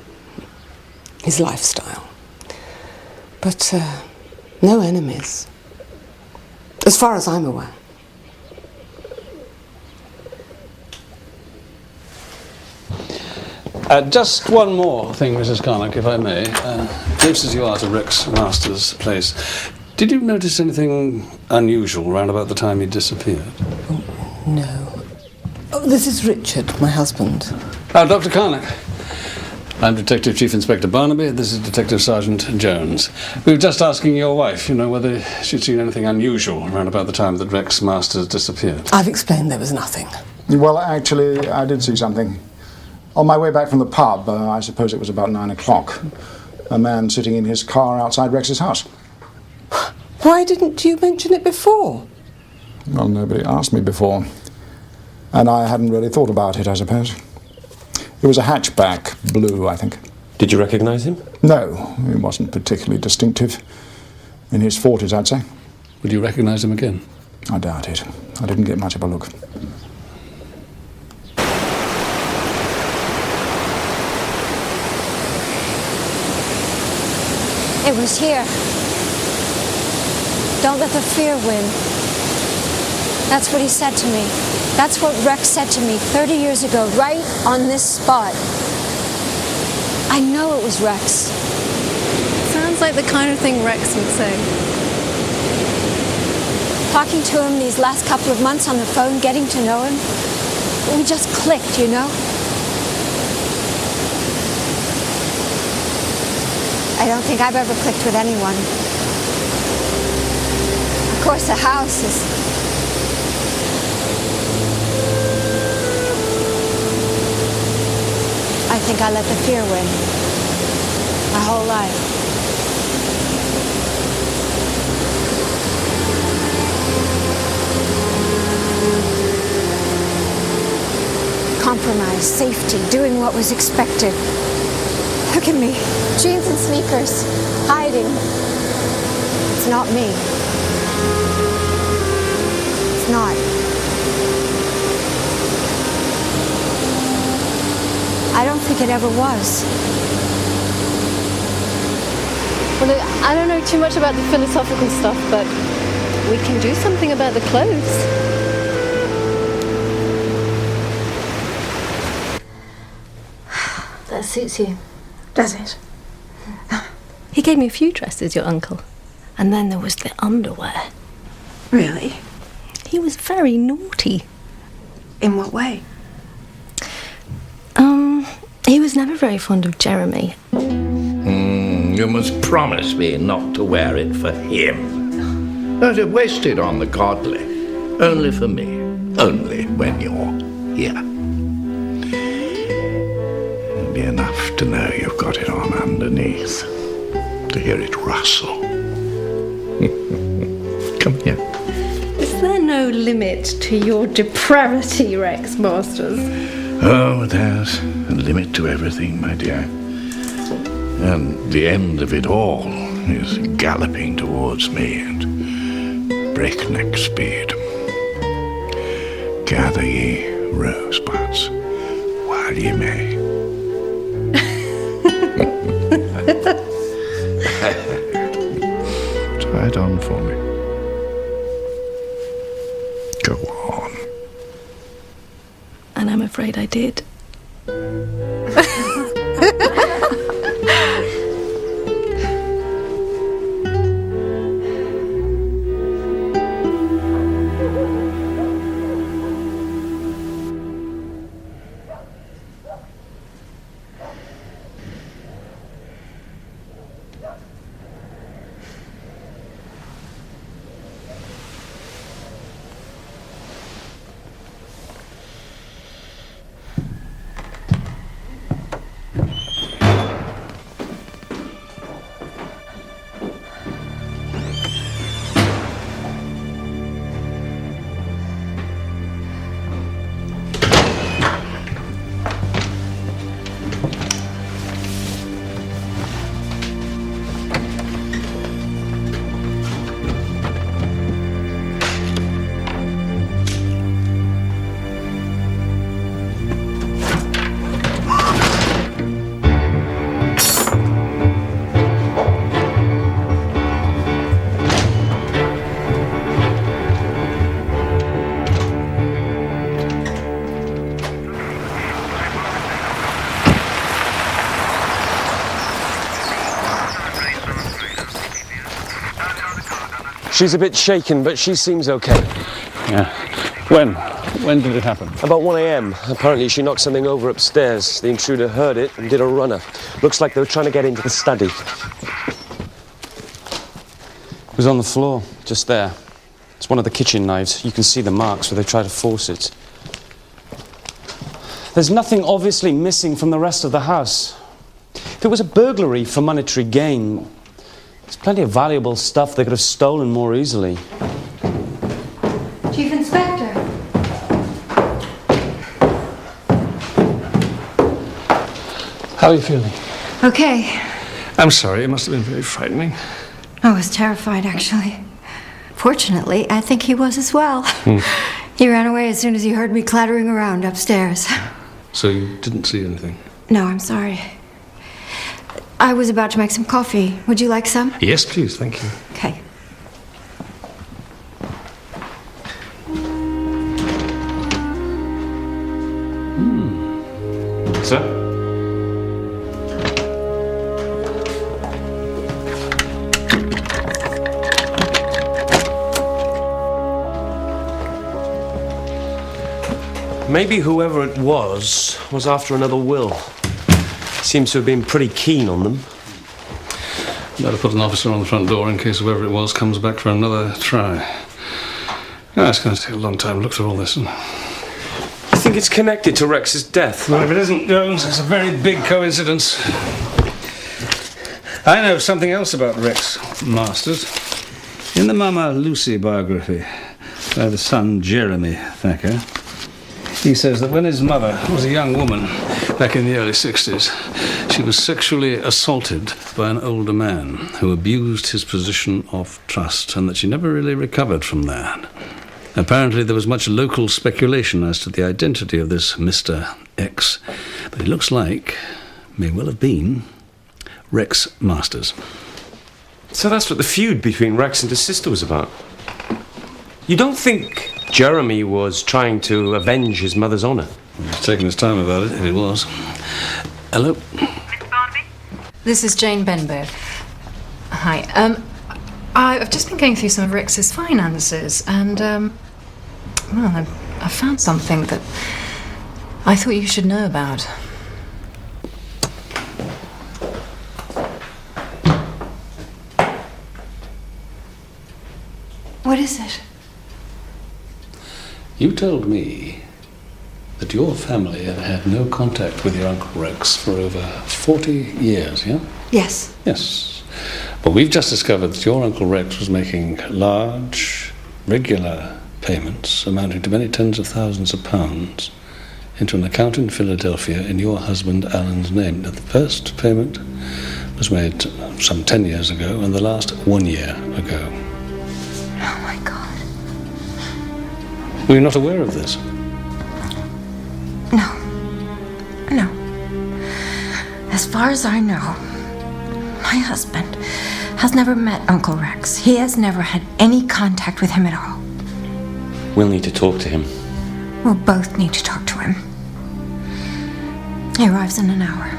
his lifestyle. But no enemies, as far as I'm aware. Just one more thing, Mrs. Carnock, if I may. Close as you are to Rex Masters' place, did you notice anything unusual round about the time he disappeared? No. Oh, this is Richard, my husband. Dr. Carnock. I'm Detective Chief Inspector Barnaby. This is Detective Sergeant Jones. We were just asking your wife, whether she'd seen anything unusual around about the time that Rex Masters disappeared. I've explained there was nothing. Well, actually, I did see something. On my way back from the pub, I suppose it was about 9 o'clock, a man sitting in his car outside Rex's house. Why didn't you mention it before? Well, nobody asked me before. And I hadn't really thought about it, I suppose. It was a hatchback, blue, I think. Did you recognize him? No, he wasn't particularly distinctive. In his 40s, I'd say. Would you recognize him again? I doubt it. I didn't get much of a look. It was here. Don't let the fear win. That's what he said to me. That's what Rex said to me 30 years ago, right on this spot. I know it was Rex. Sounds like the kind of thing Rex would say. Talking to him these last couple of months on the phone, getting to know him, we just clicked, I don't think I've ever clicked with anyone. Of course, the house is... I think I let the fear win. My whole life. Compromise, safety, doing what was expected. Look at me. Jeans and sneakers. Hiding. It's not me. It's not. I don't think it ever was. Well, look, I don't know too much about the philosophical stuff, but we can do something about the clothes. That suits you. Does it? He gave me a few dresses, your uncle. And then there was the underwear. Really? He was very naughty. In what way? He was never very fond of Jeremy. You must promise me not to wear it for him. Don't have wasted on the godly. Only for me. Only when you're here. It'll be enough to know you've got it on underneath. To hear it rustle. Come here. Is there no limit to your depravity, Rex Masters? Oh, there's a limit to everything, my dear. And the end of it all is galloping towards me at breakneck speed. Gather ye rosebuds while ye may. Try it on for me. Go on. And I'm afraid I did. She's a bit shaken, but she seems okay. Yeah. When? When did it happen? About 1 a.m. Apparently she knocked something over upstairs. The intruder heard it and did a runner. Looks like they were trying to get into the study. It was on the floor, just there. It's one of the kitchen knives. You can see the marks where they try to force it. There's nothing obviously missing from the rest of the house. If it was a burglary for monetary gain, there's plenty of valuable stuff they could have stolen more easily. Chief Inspector. How are you feeling? Okay. I'm sorry, it must have been very frightening. I was terrified, actually. Fortunately, I think he was as well. He ran away as soon as he heard me clattering around upstairs. So you didn't see anything? No, I'm sorry. I was about to make some coffee. Would you like some? Yes, please, thank you. Okay. Sir? Maybe whoever it was after another will. Seems to have been pretty keen on them. Better put an officer on the front door in case whoever it was comes back for another try. Oh, it's going to take a long time to look through all this. I think it's connected to Rex's death. Well, if it isn't, Jones, it's a very big coincidence. I know something else about Rex Masters. In the Mama Lucy biography by the son Jeremy Thacker, he says that when his mother was a young woman back in the early 60s, she was sexually assaulted by an older man who abused his position of trust, and that she never really recovered from that. Apparently there was much local speculation as to the identity of this Mr. X, but it looks like, may well have been, Rex Masters. So that's what the feud between Rex and his sister was about. You don't think Jeremy was trying to avenge his mother's honour? He was taking his time about it, if it was. Hello. This is Jane Benbow. Hi. I've just been going through some of Rex's finances, and well, I found something that I thought you should know about. What is it? You told me that your family had had no contact with your Uncle Rex for over 40 years, yeah? Yes. Yes. But we've just discovered that your Uncle Rex was making large, regular payments amounting to many tens of thousands of pounds into an account in Philadelphia in your husband Alan's name. Now, the first payment was made some 10 years ago and the last 1 year ago. Oh, my God. Were you not aware of this? No. As far as I know, my husband has never met Uncle Rex. He has never had any contact with him at all. We'll need to talk to him. We'll both need to talk to him. He arrives in an hour.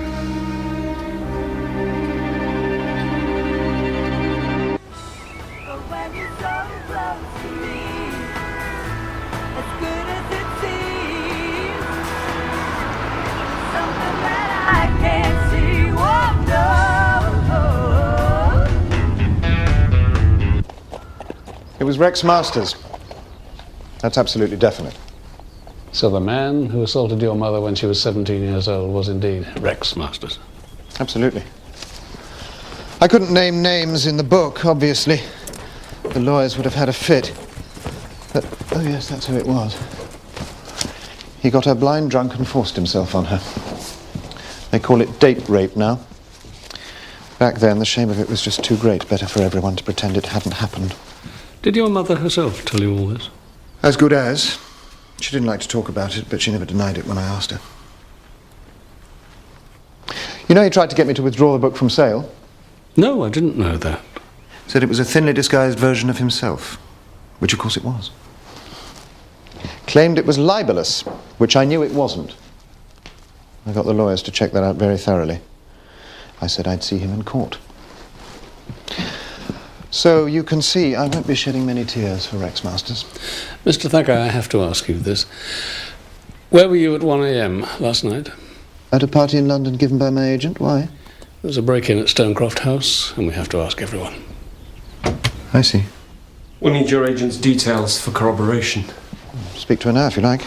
It was Rex Masters. That's absolutely definite. So the man who assaulted your mother when she was 17 years old was indeed Rex Masters? Absolutely. I couldn't name names in the book, obviously. The lawyers would have had a fit. But, oh yes, that's who it was. He got her blind drunk and forced himself on her. They call it date rape now. Back then, the shame of it was just too great. Better for everyone to pretend it hadn't happened. Did your mother herself tell you all this? As good as. She didn't like to talk about it, but she never denied it when I asked her. You know he tried to get me to withdraw the book from sale? No, I didn't know that. Said it was a thinly disguised version of himself, which of course it was. Claimed it was libelous, which I knew it wasn't. I got the lawyers to check that out very thoroughly. I said I'd see him in court. So you can see I won't be shedding many tears for Rex Masters. Mr. Thacker, I have to ask you this. Where were you at 1 a.m. last night? At a party in London given by my agent. Why? There was a break-in at Stonecroft House, and we have to ask everyone. I see. We'll need your agent's details for corroboration. Speak to her now if you like.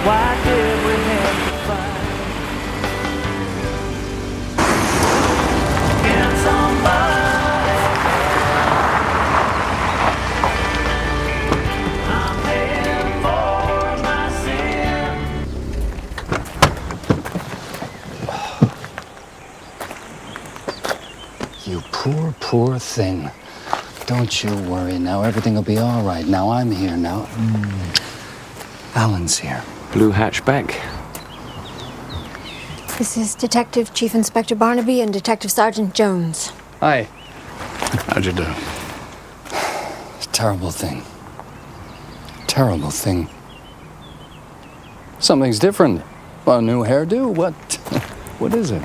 Why did we have to fight? Can somebody? I'm paying for my sin. You poor thing. Don't you worry now. Everything will be all right. Now I'm here now. Alan's here. Blue hatchback. This is Detective Chief Inspector Barnaby and Detective Sergeant Jones. Hi. How'd you do? Terrible thing. Terrible thing. Something's different. A new hairdo? What is it?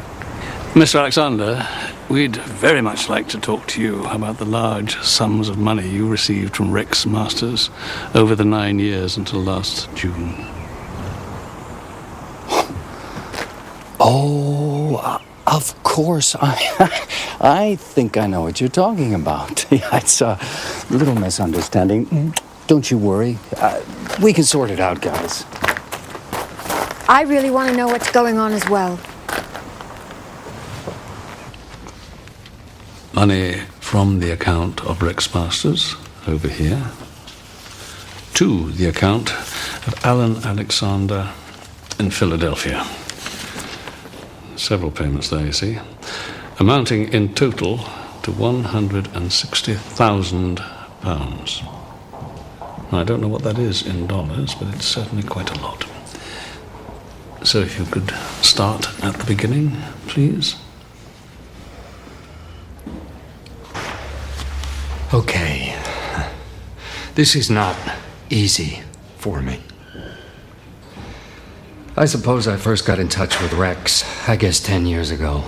Mr. Alexander, we'd very much like to talk to you about the large sums of money you received from Rex Masters over the 9 years until last June. Oh, of course. I think I know what you're talking about. Yeah, it's a little misunderstanding. Don't you worry. We can sort it out, guys. I really want to know what's going on as well. Money from the account of Rex Masters, over here, to the account of Alan Alexander in Philadelphia. Several payments there, you see, amounting in total to £160,000. Now, I don't know what that is in dollars, but it's certainly quite a lot. So if you could start at the beginning, please. Okay. This is not easy for me. I suppose I first got in touch with Rex, I guess 10 years ago,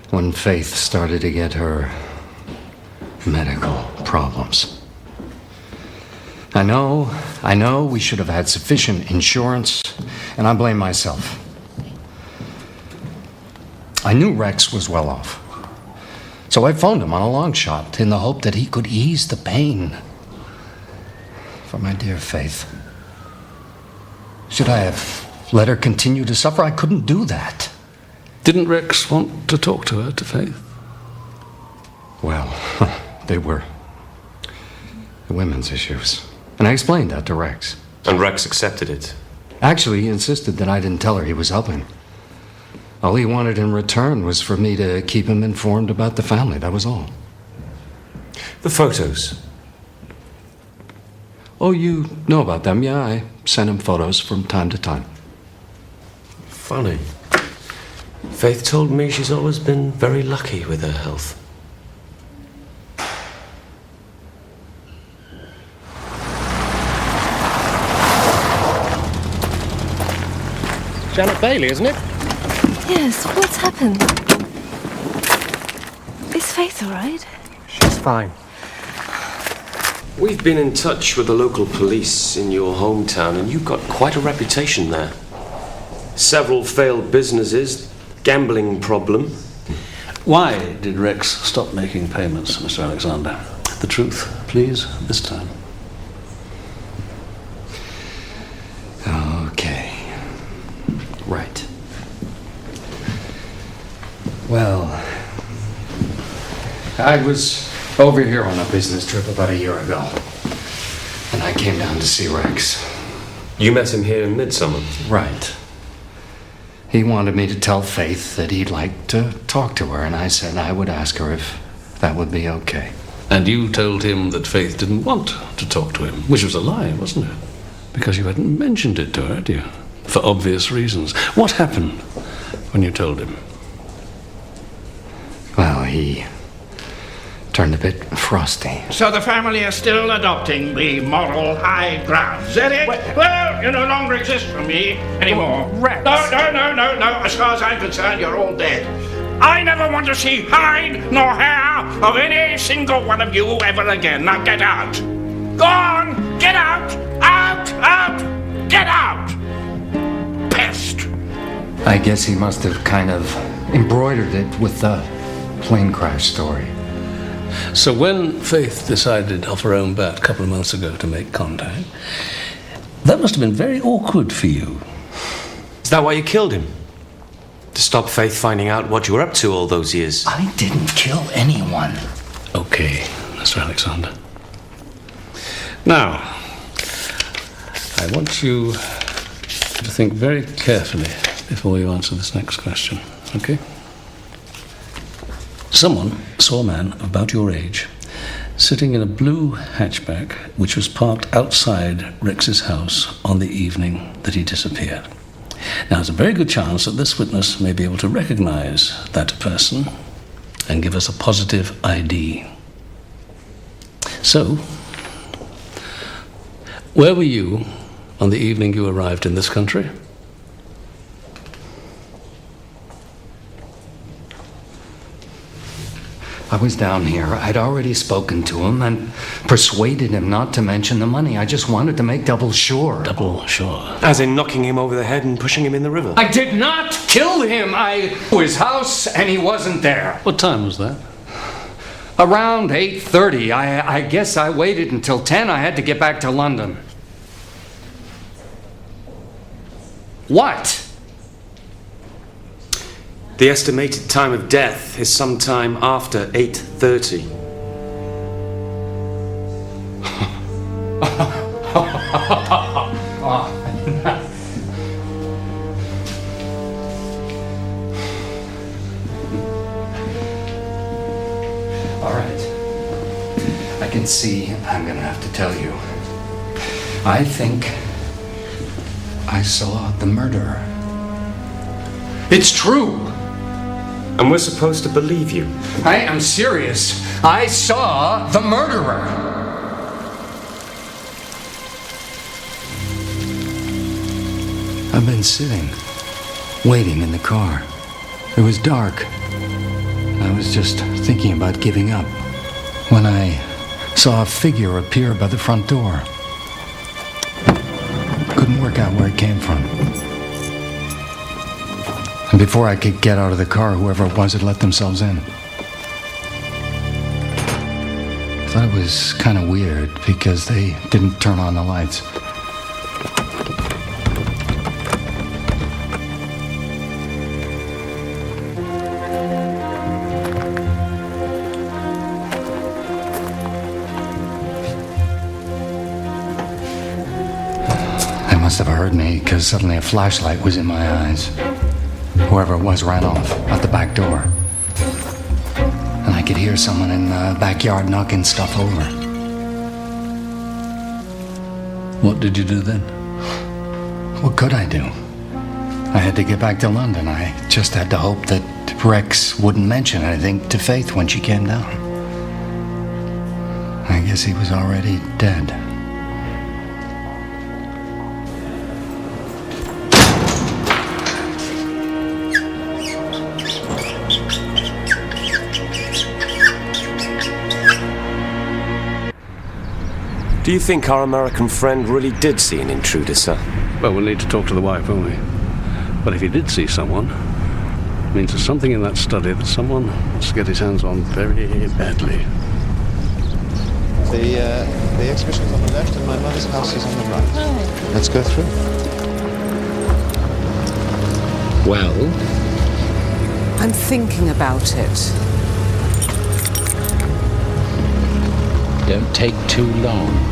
when Faith started to get her medical problems. I know we should have had sufficient insurance, and I blame myself. I knew Rex was well off, so I phoned him on a long shot in the hope that he could ease the pain for my dear Faith. Should I have let her continue to suffer? I couldn't do that. Didn't Rex want to talk to her, to Faith? Well, they were the women's issues. And I explained that to Rex. And Rex accepted it? Actually, he insisted that I didn't tell her he was helping. All he wanted in return was for me to keep him informed about the family, that was all. The photos? Oh, you know about them, yeah. I sent him photos from time to time. Funny. Faith told me she's always been very lucky with her health. Janet Bailey, isn't it? Yes, what's happened? Is Faith all right? She's fine. We've been in touch with the local police in your hometown, and you've got quite a reputation there. Several failed businesses, gambling problem. Why did Rex stop making payments, Mr. Alexander? The truth, please, this time. Okay. Right. Well, I was over here on a business trip about a year ago, and I came down to see Rex. You met him here in Midsomer? Right. He wanted me to tell Faith that he'd like to talk to her, and I said I would ask her if that would be okay. And you told him that Faith didn't want to talk to him, which was a lie, wasn't it? Because you hadn't mentioned it to her, had you? For obvious reasons. What happened when you told him? Well, he turned a bit frosty. So the family is still adopting the moral high ground, is that it? Well, you no longer exist for me anymore. Rex. No. As far as I'm concerned, you're all dead. I never want to see hide nor hair of any single one of you ever again. Now get out. Go on, get out, get out. Pest. I guess he must have kind of embroidered it with the plane crash story. So when Faith decided off her own bat a couple of months ago to make contact, that must have been very awkward for you. Is that why you killed him? To stop Faith finding out what you were up to all those years? I didn't kill anyone. Okay, Mr. Alexander. Now, I want you to think very carefully before you answer this next question, okay? Someone saw a man of about your age sitting in a blue hatchback which was parked outside Rex's house on the evening that he disappeared. Now, there's a very good chance that this witness may be able to recognize that person and give us a positive ID. So, where were you on the evening you arrived in this country? I was down here. I'd already spoken to him and persuaded him not to mention the money. I just wanted to make double sure. Double sure? As in knocking him over the head and pushing him in the river? I did not kill him. I to his house and he wasn't there. What time was that? Around 8:30. I guess I waited until 10. I had to get back to London. What? The estimated time of death is sometime after 8:30. All right. I can see I'm gonna have to tell you. I think I saw the murderer. It's true! And we're supposed to believe you? I am serious. I saw the murderer. I've been sitting, waiting in the car. It was dark. I was just thinking about giving up when I saw a figure appear by the front door. Couldn't work out where it came from. And before I could get out of the car, whoever it was had let themselves in. I thought it was kind of weird because they didn't turn on the lights. They must have heard me because suddenly a flashlight was in my eyes. Whoever it was ran off out the back door. And I could hear someone in the backyard knocking stuff over. What did you do then? What could I do? I had to get back to London. I just had to hope that Rex wouldn't mention anything to Faith when she came down. I guess he was already dead. Do you think our American friend really did see an intruder, sir? Well, we'll need to talk to the wife, won't we? But if he did see someone, it means there's something in that study that someone wants to get his hands on very badly. The exhibition's on the left and my mother's house is on the right. Oh. Let's go through. Well? I'm thinking about it. Don't take too long.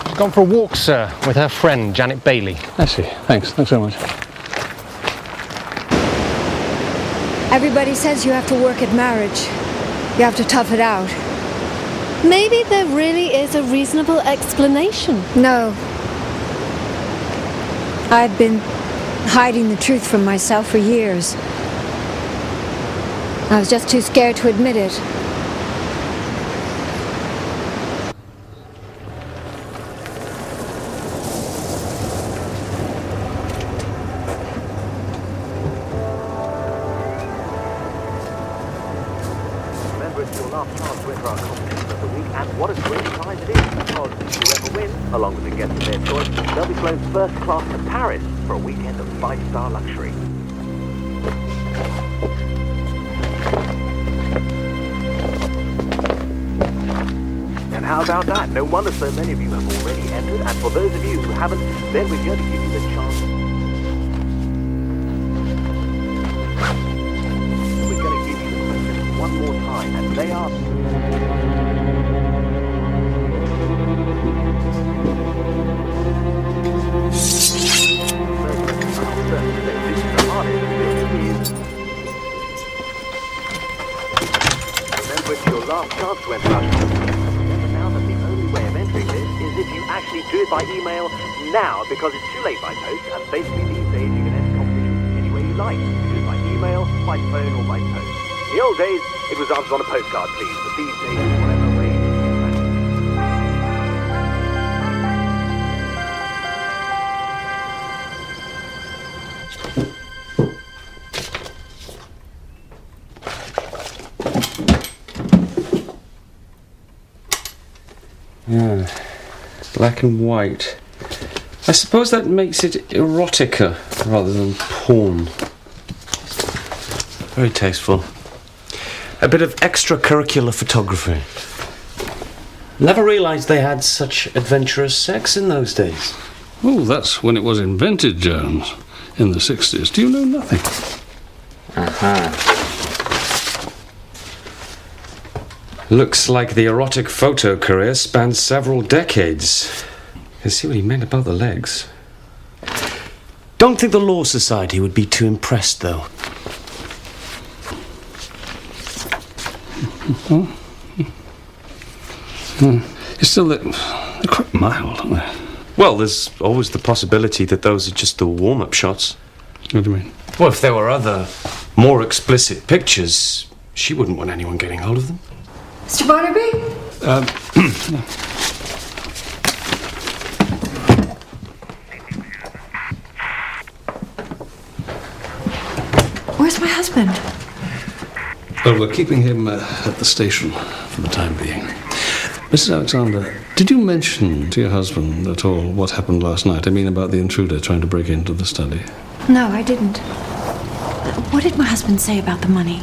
She's gone for a walk, sir, with her friend, Janet Bailey. I see. Thanks so much. Everybody says you have to work at marriage. You have to tough it out. Maybe there really is a reasonable explanation. No. I've been hiding the truth from myself for years. I was just too scared to admit it. Along with the guests of their choice, they'll be flown first class to Paris for a weekend of 5-star luxury. And how about that? No wonder so many of you have already entered, and for those of you who haven't, then we're going to give you the chance. We're going to give you the questions one more time, and they are... Remember, it's your last chance to enter our shop. Remember now that the only way of entering this is if you actually do it by email now, because it's too late by post, and basically these days you can enter competitions any way you like. You can do it by email, by phone, or by post. In the old days, it was answered on a postcard, please, but these days, whatever way it is. Yeah, black and white. I suppose that makes it erotica rather than porn. Very tasteful. A bit of extracurricular photography. Never realised they had such adventurous sex in those days. Oh, that's when it was invented, Jones, in the 60s. Do you know nothing? Aha. Looks like the erotic photo career spans several decades. You can see what he meant about the legs. Don't think the Law Society would be too impressed, though. It's still they're quite mild, aren't they? Well, there's always the possibility that those are just the warm-up shots. What do you mean? Well, if there were other, more explicit pictures, she wouldn't want anyone getting hold of them. Mr. Barnaby? Where's my husband? Well, we're keeping him at the station for the time being. Mrs. Alexander, did you mention to your husband at all what happened last night? I mean, about the intruder trying to break into the study. No, I didn't. What did my husband say about the money?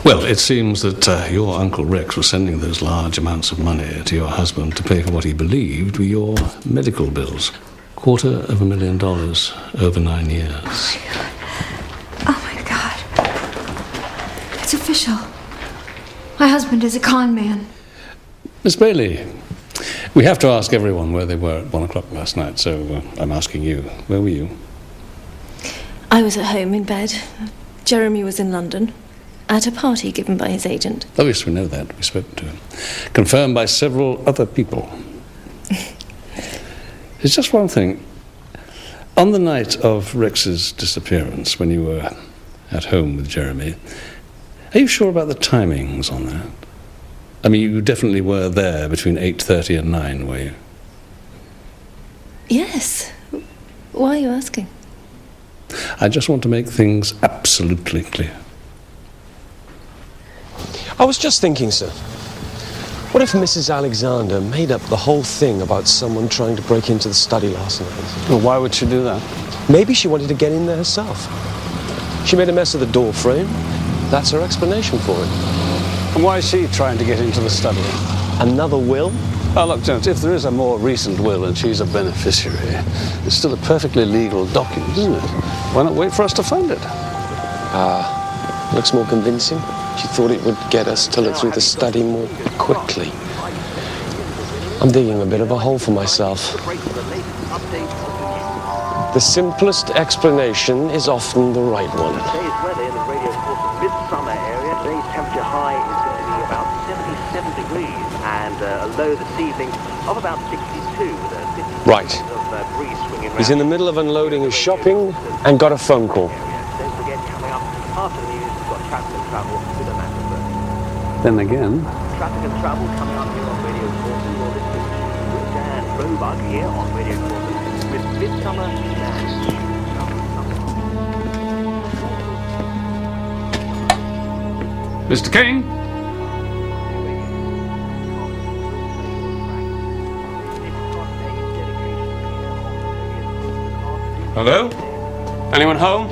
Well, it seems that your Uncle Rex was sending those large amounts of money to your husband to pay for what he believed were your medical bills. $250,000 over 9 years. Oh, my God. It's official. My husband is a con man. Miss Bailey, we have to ask everyone where they were at 1 o'clock last night, so I'm asking you. Where were you? I was at home in bed. Jeremy was in London, at a party given by his agent. Oh, yes, we know that. We've spoken to him. Confirmed by several other people. There's just one thing. On the night of Rex's disappearance, when you were at home with Jeremy, are you sure about the timings on that? I mean, you definitely were there between 8:30 and 9, were you? Yes. Why are you asking? I just want to make things absolutely clear. I was just thinking, sir. What if Mrs. Alexander made up the whole thing about someone trying to break into the study last night? Well, why would she do that? Maybe she wanted to get in there herself. She made a mess of the door frame. That's her explanation for it. And why is she trying to get into the study? Another will? Oh, look, Jones, if there is a more recent will and she's a beneficiary, it's still a perfectly legal document, isn't it? Why not wait for us to find it? Looks more convincing. She thought it would get us to look through the study more quickly. I'm digging a bit of a hole for myself. The simplest explanation is often the right one. Today's weather in the radio course Midsomer area. Today's temperature high is going to be about 77 degrees and a low this evening of about 62 with a 50% Right. of breeze swinging He's in the middle of unloading his shopping and got a phone call. Don't forget, coming up after the news, we've got traffic and travel with Amanda Burke. Then again, Traffic and travel coming up here on Radio Corson. You're listening to Dan Robug here on Radio Corson with Midsomer and Mr. King? Hello? Anyone home?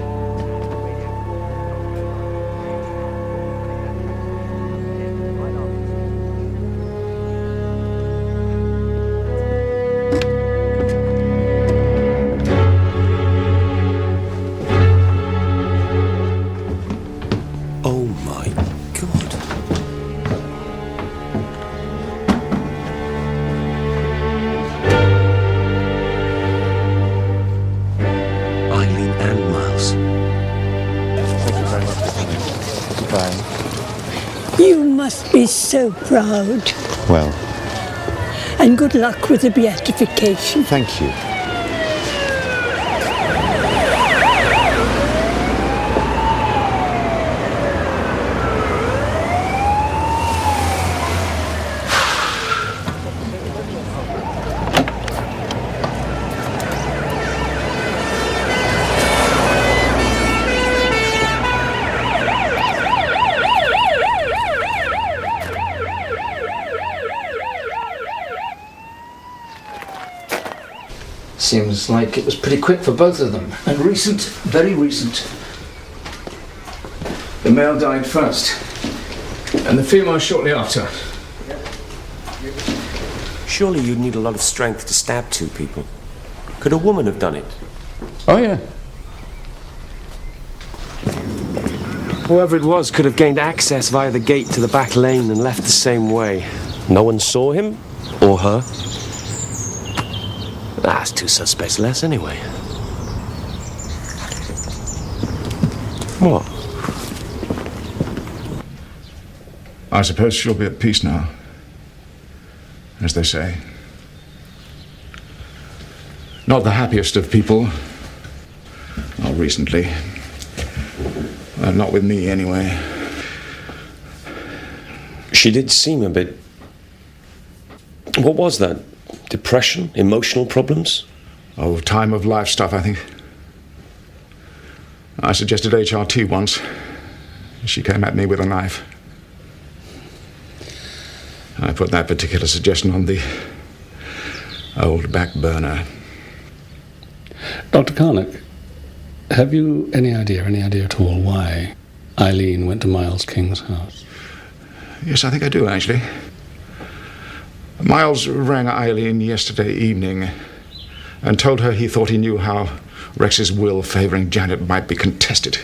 Oh my God. Eileen and Miles. Thank you very much for coming. Goodbye. You must be so proud. Well, And good luck with the beatification. thank you. Seems like it was pretty quick for both of them. And recent, very recent. The male died first, and the female shortly after. Surely you'd need a lot of strength to stab two people. Could a woman have done it? Oh, yeah. Whoever it was could have gained access via the gate to the back lane and left the same way. No one saw him or her. That's two suspects less anyway. What? I suppose she'll be at peace now. as they say. Not the happiest of people. Not recently. Not with me, anyway. She did seem a bit... What was that? Depression? Emotional problems? Oh, time of life stuff, I think. I suggested HRT once. She came at me with a knife. I put that particular suggestion on the old back burner. Dr. Carnac, have you any idea at all why Eileen went to Miles King's house? Yes, I think I do, actually. Miles rang Eileen yesterday evening and told her he thought he knew how Rex's will favouring Janet might be contested.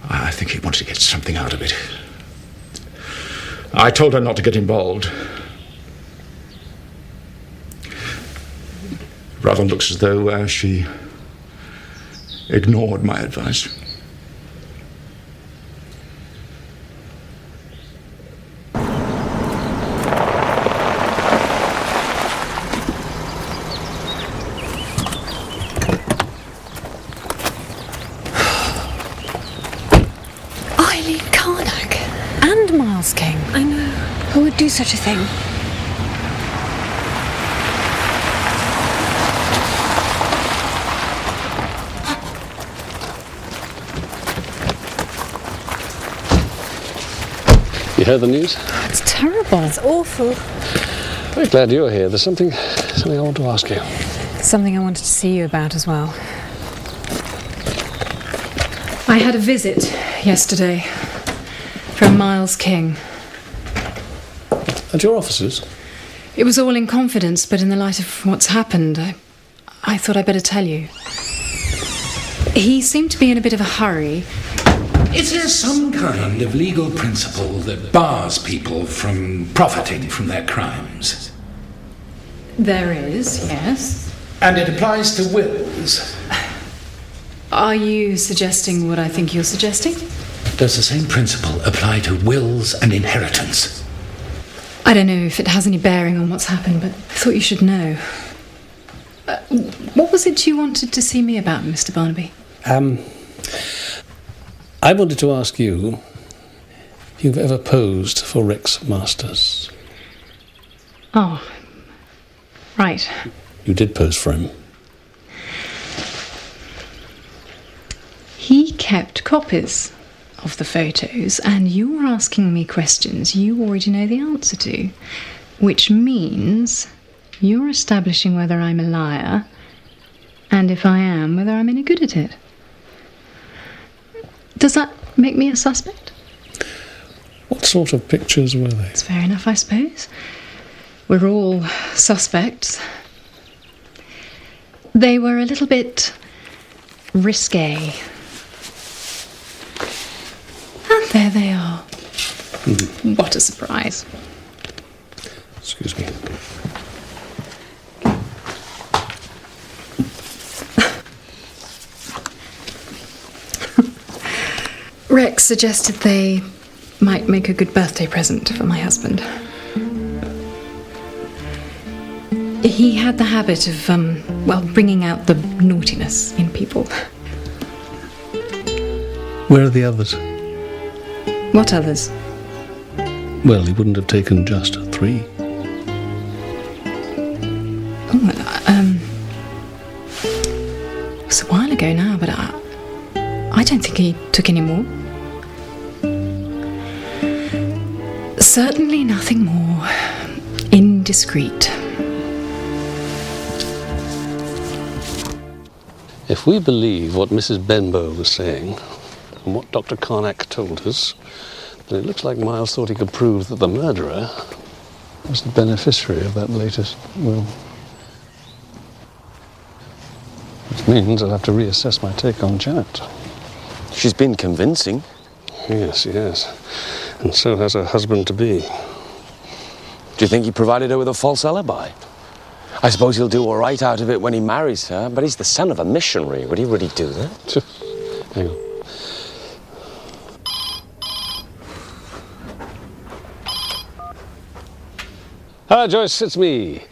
I think he wanted to get something out of it. I told her not to get involved. Rather looks as though she ignored my advice. Eileen Carnac and Miles King. I know. Who would do such a thing? You heard the news? It's terrible. It's awful. Very glad you're here. There's something I want to ask you. Something I wanted to see you about as well. I had a visit yesterday from Miles King. At your offices? It was all in confidence, but in the light of what's happened, I thought I'd better tell you. He seemed to be in a bit of a hurry. Is there some kind of legal principle that bars people from profiting from their crimes? There is, yes. And it applies to wills? Are you suggesting what I think you're suggesting? Does the same principle apply to wills and inheritance? I don't know if it has any bearing on what's happened, but I thought you should know. What was it you wanted to see me about, Mr. Barnaby? I wanted to ask you if you've ever posed for Rex Masters. Oh, right. You did pose for him. He kept copies of the photos, and you're asking me questions you already know the answer to, which means you're establishing whether I'm a liar, and if I am, whether I'm any good at it. Does that make me a suspect? What sort of pictures were they? It's fair enough, I suppose. We're all suspects. They were a little bit risque. And there they are. What a surprise. Excuse me. Rex suggested they might make a good birthday present for my husband. He had the habit of, bringing out the naughtiness in people. Where are the others? What others? Well, he wouldn't have taken just 3. It was a while ago now, but I don't think he took any more. Certainly nothing more indiscreet. If we believe what Mrs. Benbow was saying, and what Dr. Carnac told us, then it looks like Miles thought he could prove that the murderer was the beneficiary of that latest will. Which means I'll have to reassess my take on Janet. She's been convincing. Yes, and so has her husband-to-be. Do you think he provided her with a false alibi? I suppose he'll do all right out of it when he marries her, but he's the son of a missionary. Would he really do that? Hang on. Hello, Joyce, it's me.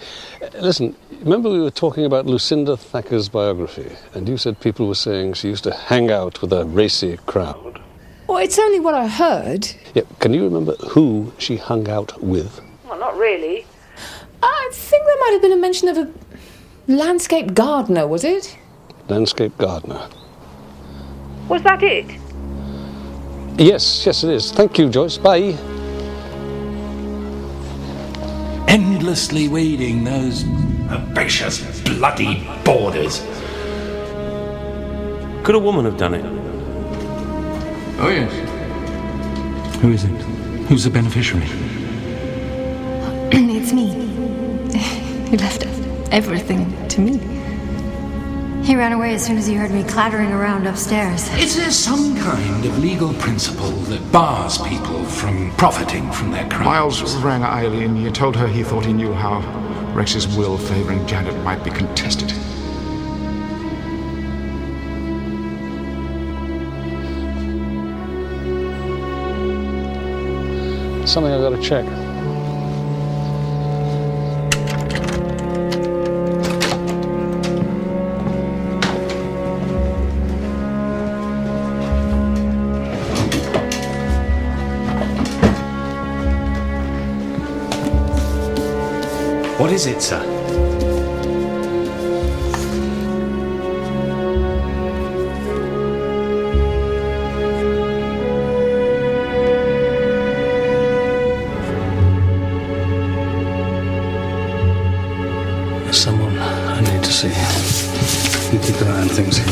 Listen, remember we were talking about Lucinda Thacker's biography, and you said people were saying she used to hang out with a racy crowd. Well, it's only what I heard. Yeah, can you remember who she hung out with? Well, not really. I think there might have been a mention of a landscape gardener, was it? Landscape gardener. Was that it? Yes, it is. Thank you, Joyce. Bye. Endlessly weeding those herbaceous bloody borders. Could a woman have done it? Oh, yes. Who is it? Who's the beneficiary? It's me. He left everything to me. He ran away as soon as he heard me clattering around upstairs. Is there some kind of legal principle that bars people from profiting from their crimes? Miles rang Eileen. He told her he thought he knew how Rex's will favoring Janet might be contested. Something I've got to check. What is it, sir? There's someone I need to see. You keep an eye on things here.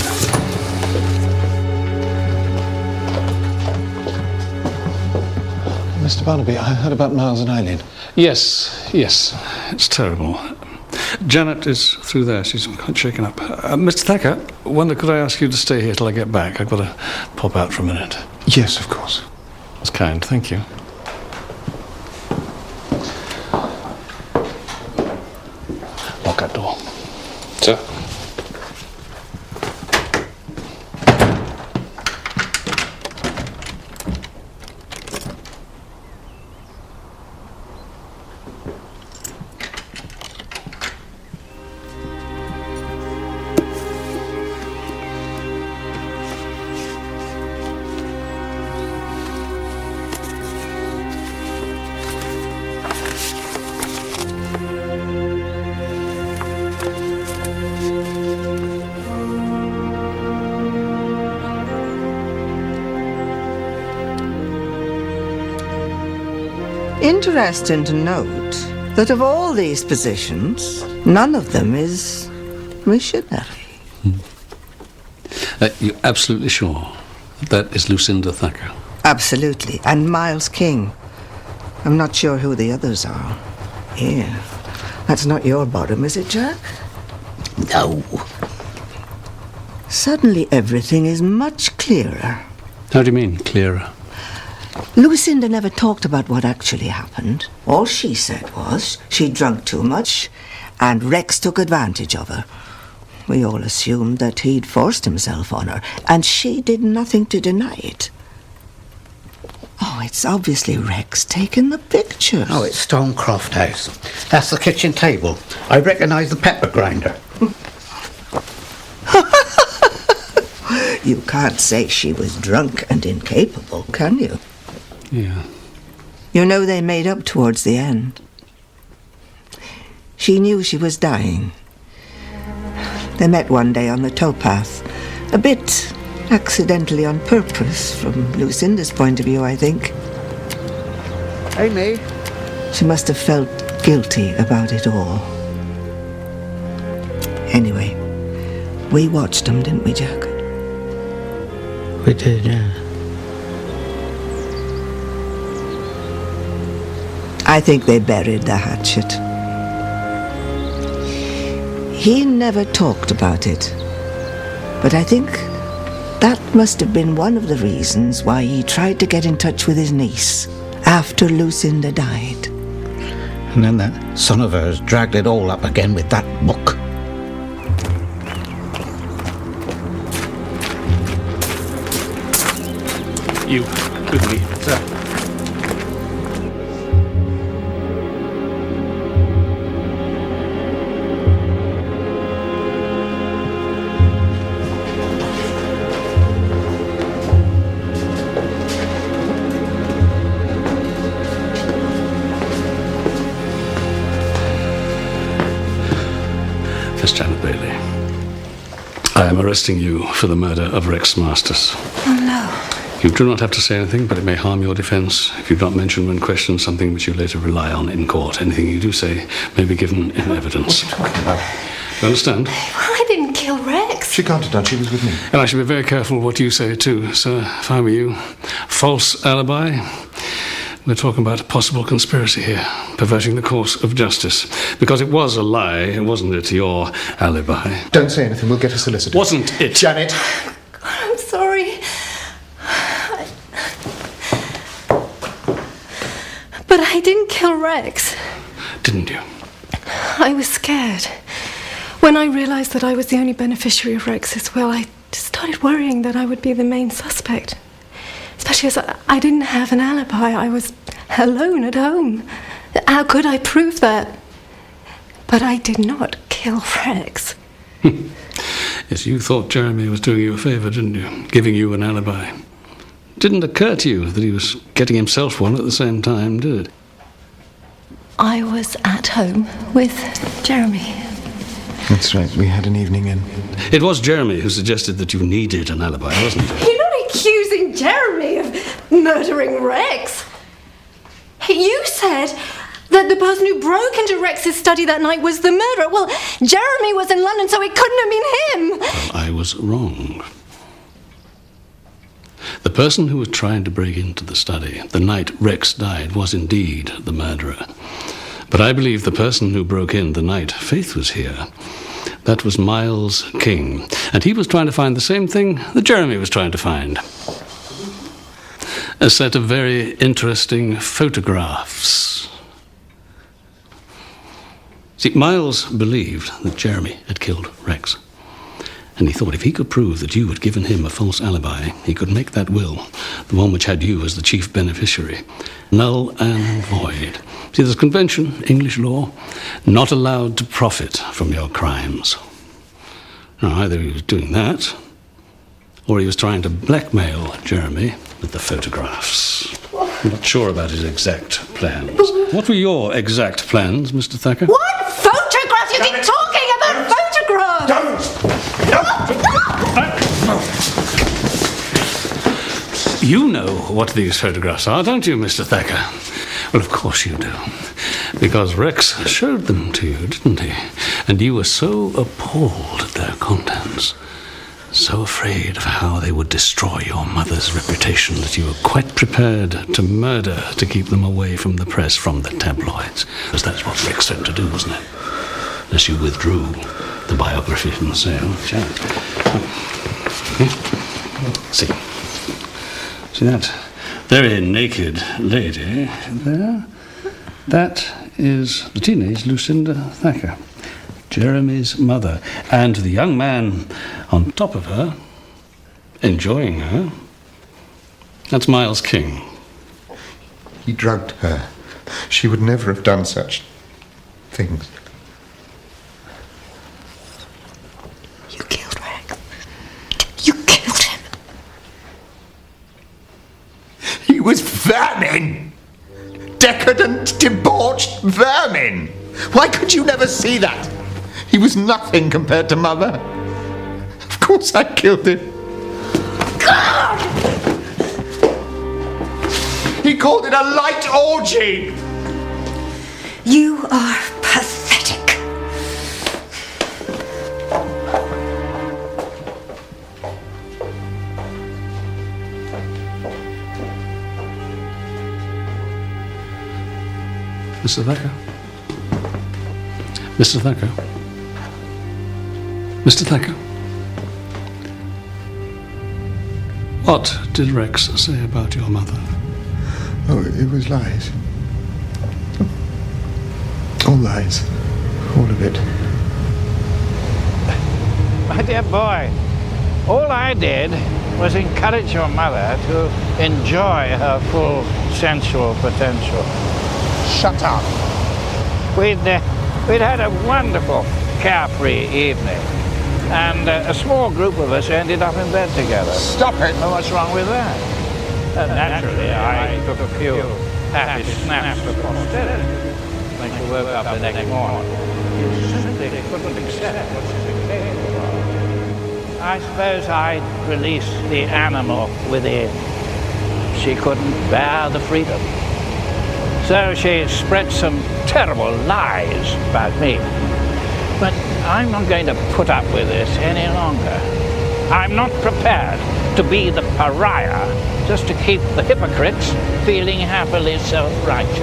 Mr. Barnaby, I heard about Miles and Eileen. Yes. It's terrible. Janet is through there. She's quite shaken up. Mr. Thacker, could I ask you to stay here till I get back? I've got to pop out for a minute. Yes, of course. That's kind. Thank you. Lock that door. Sir? Interesting to note that of all these positions, none of them is missionary. You're absolutely sure that is Lucinda Thacker? Absolutely. And Miles King. I'm not sure who the others are. Here. That's not your bottom, is it, Jack? No. Suddenly everything is much clearer. How do you mean, clearer? Lucinda never talked about what actually happened. All she said was she'd drunk too much and Rex took advantage of her. We all assumed that he'd forced himself on her, and she did nothing to deny it. Oh, it's obviously Rex taking the pictures. Oh, it's Stonecroft House. That's the kitchen table. I recognise the pepper grinder. You can't say she was drunk and incapable, can you? Yeah. You know they made up towards the end. She knew she was dying. They met one day on the towpath. A bit accidentally on purpose, from Lucinda's point of view, I think. Amy? She must have felt guilty about it all. Anyway, we watched them, didn't we, Jack? We did, yeah. I think they buried the hatchet. He never talked about it, but I think that must have been one of the reasons why he tried to get in touch with his niece after Lucinda died. And then that son of hers dragged it all up again with that book. You, with me, sir. I am arresting you for the murder of Rex Masters. Oh, no. You do not have to say anything, but it may harm your defence if you do not mention when questioned something which you later rely on in court. Anything you do say may be given in evidence. What are you talking about? You understand? I didn't kill Rex. She can't have done. She was with me. And I should be very careful what you say too, sir, if I were you. False alibi. We're talking about a possible conspiracy here, perverting the course of justice. Because it was a lie, wasn't it, your alibi? Don't say anything. We'll get a solicitor. Wasn't it? Janet! I'm sorry. But I didn't kill Rex. Didn't you? I was scared. When I realised that I was the only beneficiary of Rex's will, I started worrying that I would be the main suspect. Especially as I didn't have an alibi. I was alone at home. How could I prove that? But I did not kill Rex. Yes, you thought Jeremy was doing you a favour, didn't you? Giving you an alibi. Didn't occur to you that he was getting himself one at the same time, did it? I was at home with Jeremy. That's right. We had an evening in. It was Jeremy who suggested that you needed an alibi, wasn't it? You're not accusing Jeremy of murdering Rex. You said that the person who broke into Rex's study that night was the murderer. Well, Jeremy was in London, so it couldn't have been him. Well, I was wrong. The person who was trying to break into the study the night Rex died was indeed the murderer. But I believe the person who broke in the night Faith was here, that was Miles King. And he was trying to find the same thing that Jeremy was trying to find. A set of very interesting photographs. See, Miles believed that Jeremy had killed Rex. And he thought if he could prove that you had given him a false alibi, he could make that will, the one which had you as the chief beneficiary, null and void. See, there's convention, English law, not allowed to profit from your crimes. Now, either he was doing that, or he was trying to blackmail Jeremy with the photographs. I'm not sure about his exact plans. What were your exact plans, Mr. Thacker? What photographs? You keep talking about photographs! You know what these photographs are, don't you, Mr. Thacker? Well, of course you do. Because Rex showed them to you, didn't he? And you were so appalled at their contents, so afraid of how they would destroy your mother's reputation that you were quite prepared to murder to keep them away from the press, from the tabloids. Because that's what Rex said to do, wasn't it? Unless you withdrew the biography from the sale. See that very naked lady there? That is the teenage Lucinda Thacker, Jeremy's mother. And the young man on top of her, enjoying her, that's Miles King. He drugged her. She would never have done such things. You killed Rex. You killed him. He was vermin! Decadent, debauched vermin! Why could you never see that? He was nothing compared to Mother. Of course I killed him. God! He called it a light orgy! You are pathetic. Mr. Thacker? Mr. Thacker? Mr. Thacker? What did Rex say about your mother? Oh, it was lies. All lies. All of it. My dear boy, all I did was encourage your mother to enjoy her full sensual potential. Shut up. We'd had a wonderful, carefree evening, and a small group of us ended up in bed together. Stop it! Well, what's wrong with that? Naturally, I took a few happy snaps for posterity. When she woke up the next morning, you simply couldn't accept what she became. I suppose I'd release the animal within. She couldn't bear the freedom. So she spread some terrible lies about me. But I'm not going to put up with this any longer. I'm not prepared to be the pariah just to keep the hypocrites feeling happily self-righteous.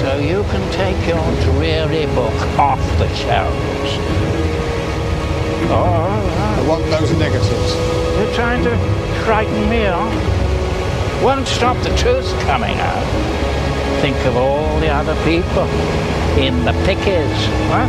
So you can take your dreary book off the shelves. I want those negatives. You're trying to frighten me off? Won't stop the truth coming out. Think of all the other people in the pickies, huh?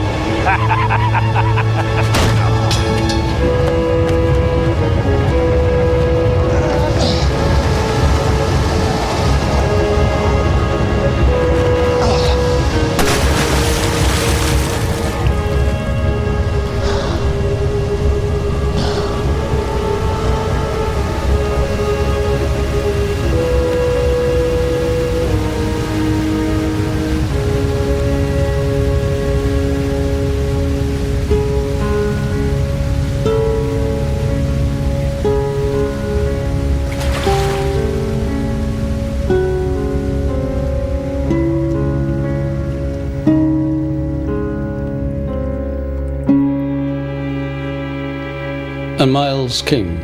And Miles King,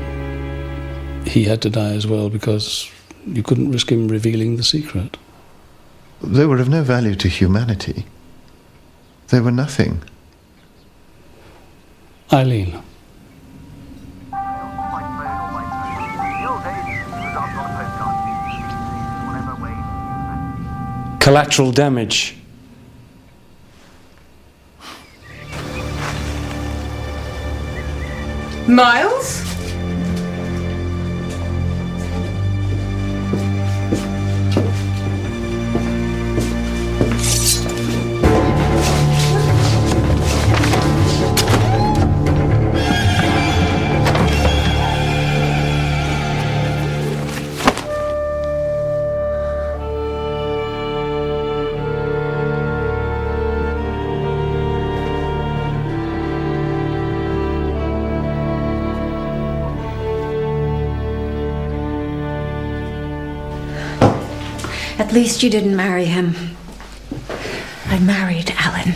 he had to die as well because you couldn't risk him revealing the secret. They were of no value to humanity. They were nothing. Eileen. Collateral damage. Miles? At least you didn't marry him. I married Alan.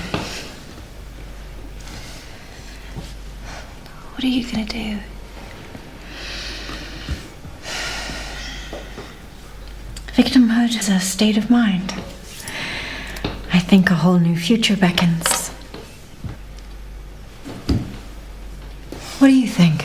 What are you going to do? Victimhood is a state of mind. I think a whole new future beckons. What do you think?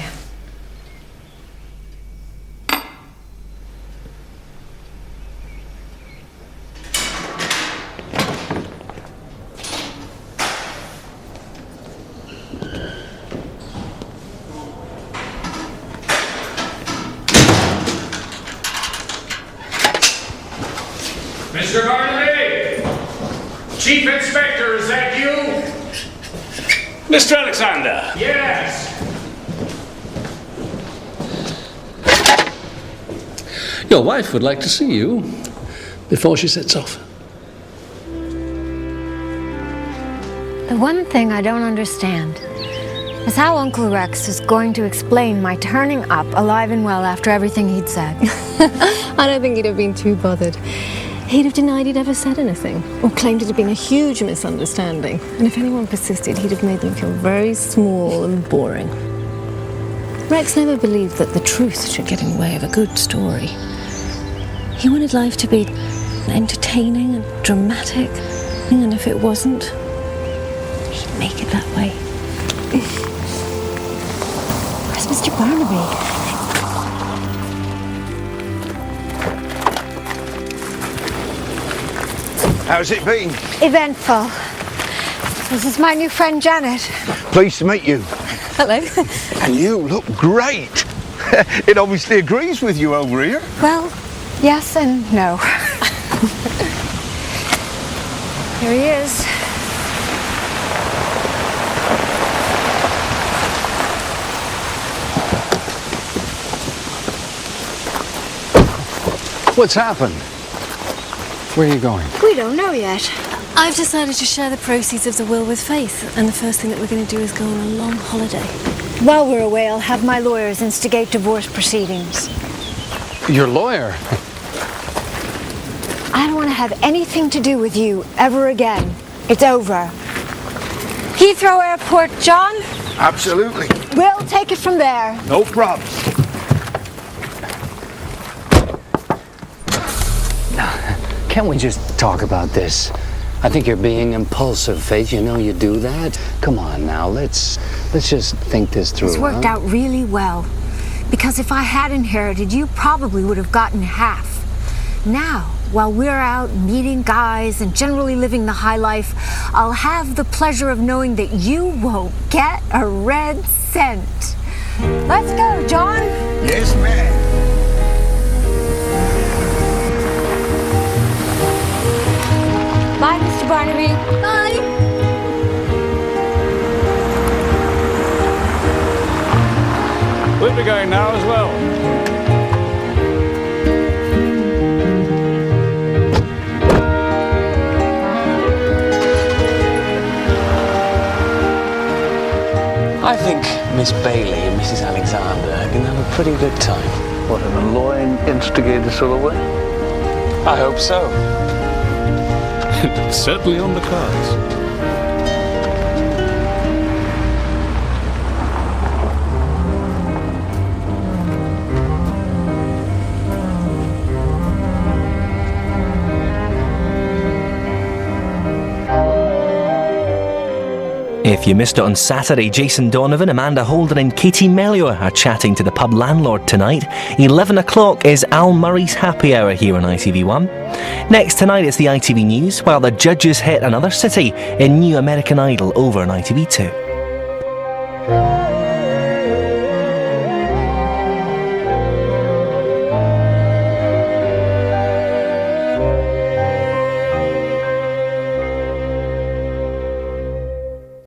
Mr. Barnaby! Chief Inspector, is that you? Mr. Alexander! Yes! Your wife would like to see you before she sets off. The one thing I don't understand is how Uncle Rex is going to explain my turning up alive and well after everything he'd said. I don't think he'd have been too bothered. He'd have denied he'd ever said anything, or claimed it had been a huge misunderstanding. And if anyone persisted, he'd have made them feel very small and boring. Rex never believed that the truth should get in the way of a good story. He wanted life to be entertaining and dramatic, and if it wasn't, he'd make it that way. Where's Mr. Barnaby? How's it been? Eventful. This is my new friend Janet. Pleased to meet you. Hello. And you look great. It obviously agrees with you over here. Well, yes and no. Here he is. What's happened? Where are you going? We don't know yet. I've decided to share the proceeds of the will with Faith, and the first thing that we're going to do is go on a long holiday. While we're away, I'll have my lawyers instigate divorce proceedings. Your lawyer? I don't want to have anything to do with you ever again. It's over. Heathrow Airport, John? Absolutely. We'll take it from there. No problem. Can't we just talk about this? I think you're being impulsive, Faith. You know you do that. Come on now, let's just think this through. It's worked out really well. Because if I had inherited, you probably would have gotten half. Now, while we're out meeting guys and generally living the high life, I'll have the pleasure of knowing that you won't get a red cent. Let's go, John. Yes, ma'am. Bye, Mr. Barnaby. Bye. We'll be going now as well. I think Miss Bailey and Mrs. Alexander are going to have a pretty good time. What, in a lawing, instigator sort of way? I hope so. It's certainly on the cards. If you missed it on Saturday, Jason Donovan, Amanda Holden and Katie Mellior are chatting to the pub landlord tonight. 11 o'clock is Al Murray's Happy Hour here on ITV1. Next tonight it's the ITV News, while the judges hit another city in New American Idol over on ITV2.